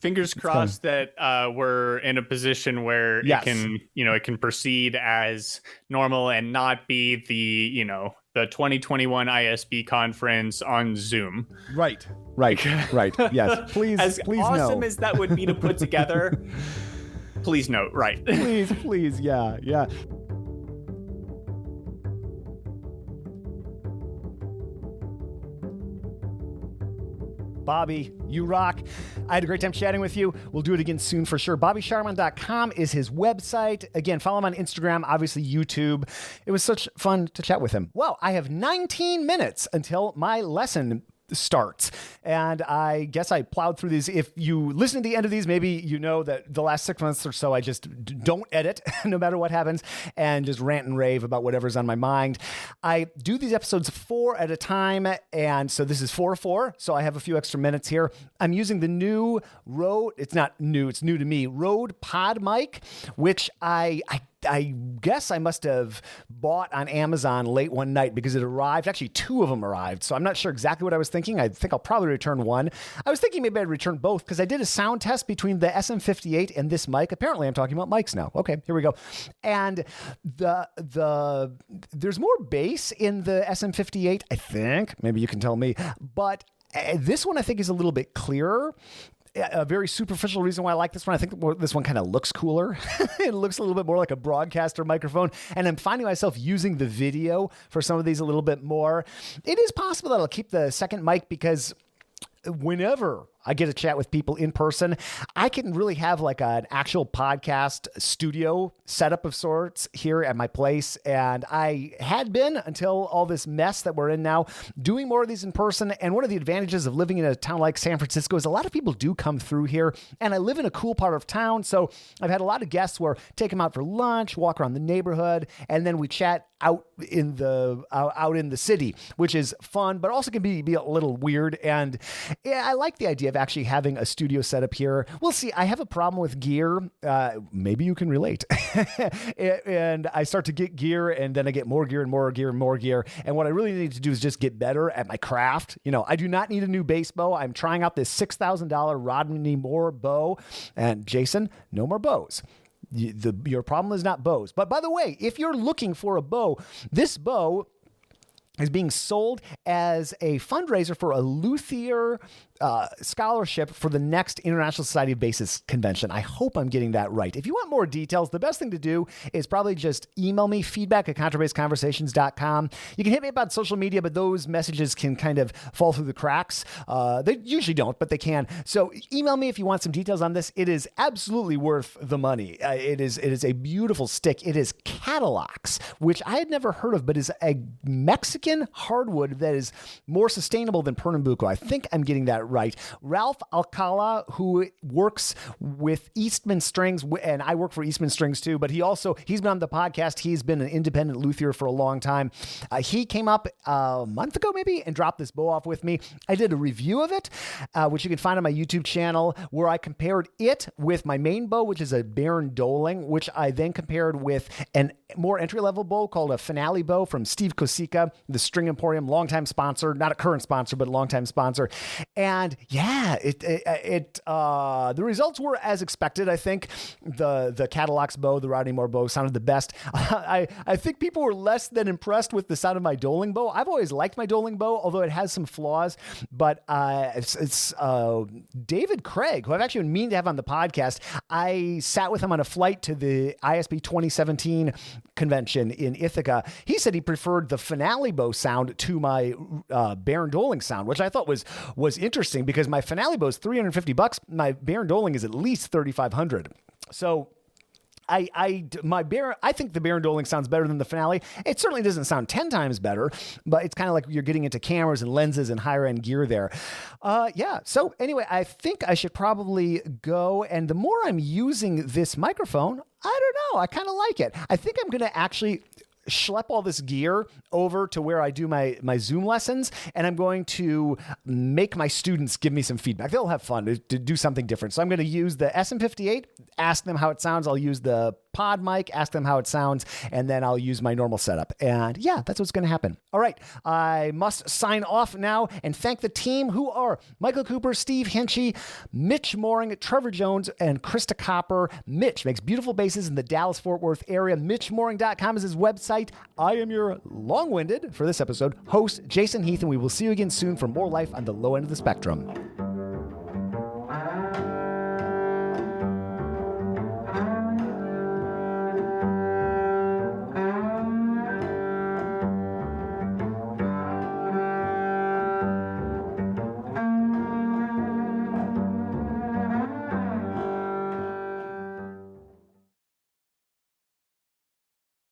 S1: fingers crossed that we're in a position where it can proceed as normal and not be the 2021 ISB conference on Zoom.
S2: Right. Yes. Please,
S1: awesome
S2: no.
S1: as that would be to put together, please note, right.
S2: Please. Yeah. Bobby, you rock. I had a great time chatting with you. We'll do it again soon for sure. BobbyScharmann.com is his website. Again, follow him on Instagram, obviously YouTube. It was such fun to chat with him. Well, I have 19 minutes until my lesson starts. And I guess I plowed through these. If you listen to the end of these, maybe you know that the last 6 months or so, I just don't edit no matter what happens and just rant and rave about whatever's on my mind. I do these episodes 4 at a time. And so this is 4/4. So I have a few extra minutes here. I'm using the new Rode. It's not new. It's new to me. Rode Pod mic, which I guess I must have bought on Amazon late one night because it arrived. Actually, 2 of them arrived. So I'm not sure exactly what I was thinking. I think I'll probably return one. I was thinking maybe I'd return both because I did a sound test between the SM58 and this mic. Apparently, I'm talking about mics now. Okay, here we go. And there's more bass in the SM58, I think. Maybe you can tell me. But this one I think is a little bit clearer. A very superficial reason why I like this one. I think this one kind of looks cooler. It looks a little bit more like a broadcaster microphone. And I'm finding myself using the video for some of these a little bit more. It is possible that I'll keep the second mic because whenever I get to chat with people in person, I can really have like an actual podcast studio setup of sorts here at my place. And I had been, until all this mess that we're in now, doing more of these in person. And one of the advantages of living in a town like San Francisco is a lot of people do come through here. And I live in a cool part of town. So I've had a lot of guests where take them out for lunch, walk around the neighborhood, and then we chat out in the city, which is fun, but also can be a little weird. And yeah, I like the idea of actually having a studio set up here. We'll see. I have a problem with gear. Maybe you can relate. And I start to get gear, and then I get more gear and more gear and more gear. And what I really need to do is just get better at my craft. I do not need a new bass bow. I'm trying out this $6,000 Rodney Moore bow. And Jason, no more bows. Your problem is not bows. But by the way, if you're looking for a bow, this bow is being sold as a fundraiser for a luthier scholarship for the next International Society of Bassists convention. I hope I'm getting that right. If you want more details, the best thing to do is probably just email me, feedback@contrabassconversations.com. You can hit me up on social media, but those messages can kind of fall through the cracks. They usually don't, but they can. So email me if you want some details on this. It is absolutely worth the money. It is a beautiful stick. It is Catalox, which I had never heard of, but is a Mexican hardwood that is more sustainable than Pernambuco. I think I'm getting that right. Ralph Alcala, who works with Eastman Strings, and I work for Eastman Strings too, but he's been on the podcast. He's been an independent luthier for a long time. He came up a month ago maybe and dropped this bow off with me. I did a review of it, which you can find on my YouTube channel, where I compared it with my main bow, which is a Baron Doling, which I then compared with an more entry-level bow called a Finale bow from Steve Kosika, the String Emporium, longtime sponsor, not a current sponsor, but a longtime sponsor. And yeah, the results were as expected. I think the Catalox bow, the Rodney Moore bow, sounded the best. I think people were less than impressed with the sound of my Doling bow. I've always liked my Doling bow, although it has some flaws. But it's David Craig, who I've actually been meaning to have on the podcast. I sat with him on a flight to the ISB 2017 convention in Ithaca. He said he preferred the Finale bow sound to my Baron Doling sound, which I thought was interesting because my Finale bow is $350. My Baron Doling is at least $3,500. So I think the Baron Doling sounds better than the Finale. It certainly doesn't sound 10 times better, but it's kind of like you're getting into cameras and lenses and higher end gear there. Yeah. So anyway, I think I should probably go. And the more I'm using this microphone, I don't know. I kind of like it. I think I'm going to actually schlep all this gear over to where I do my Zoom lessons, and I'm going to make my students give me some feedback. They'll have fun to do something different. So I'm going to use the SM58, ask them how it sounds. I'll use the pod mic, ask them how it sounds, and then I'll use my normal setup. And yeah, that's what's going to happen. All right, I must sign off now and thank the team, who are Michael Cooper, Steve Hinchy, Mitch Mooring, Trevor Jones, and Krista Copper. Mitch makes beautiful basses in the Dallas-Fort Worth area. MitchMooring.com is his website. I am your long-winded, for this episode, host, Jason Heath, and we will see you again soon for more life on the low end of the spectrum.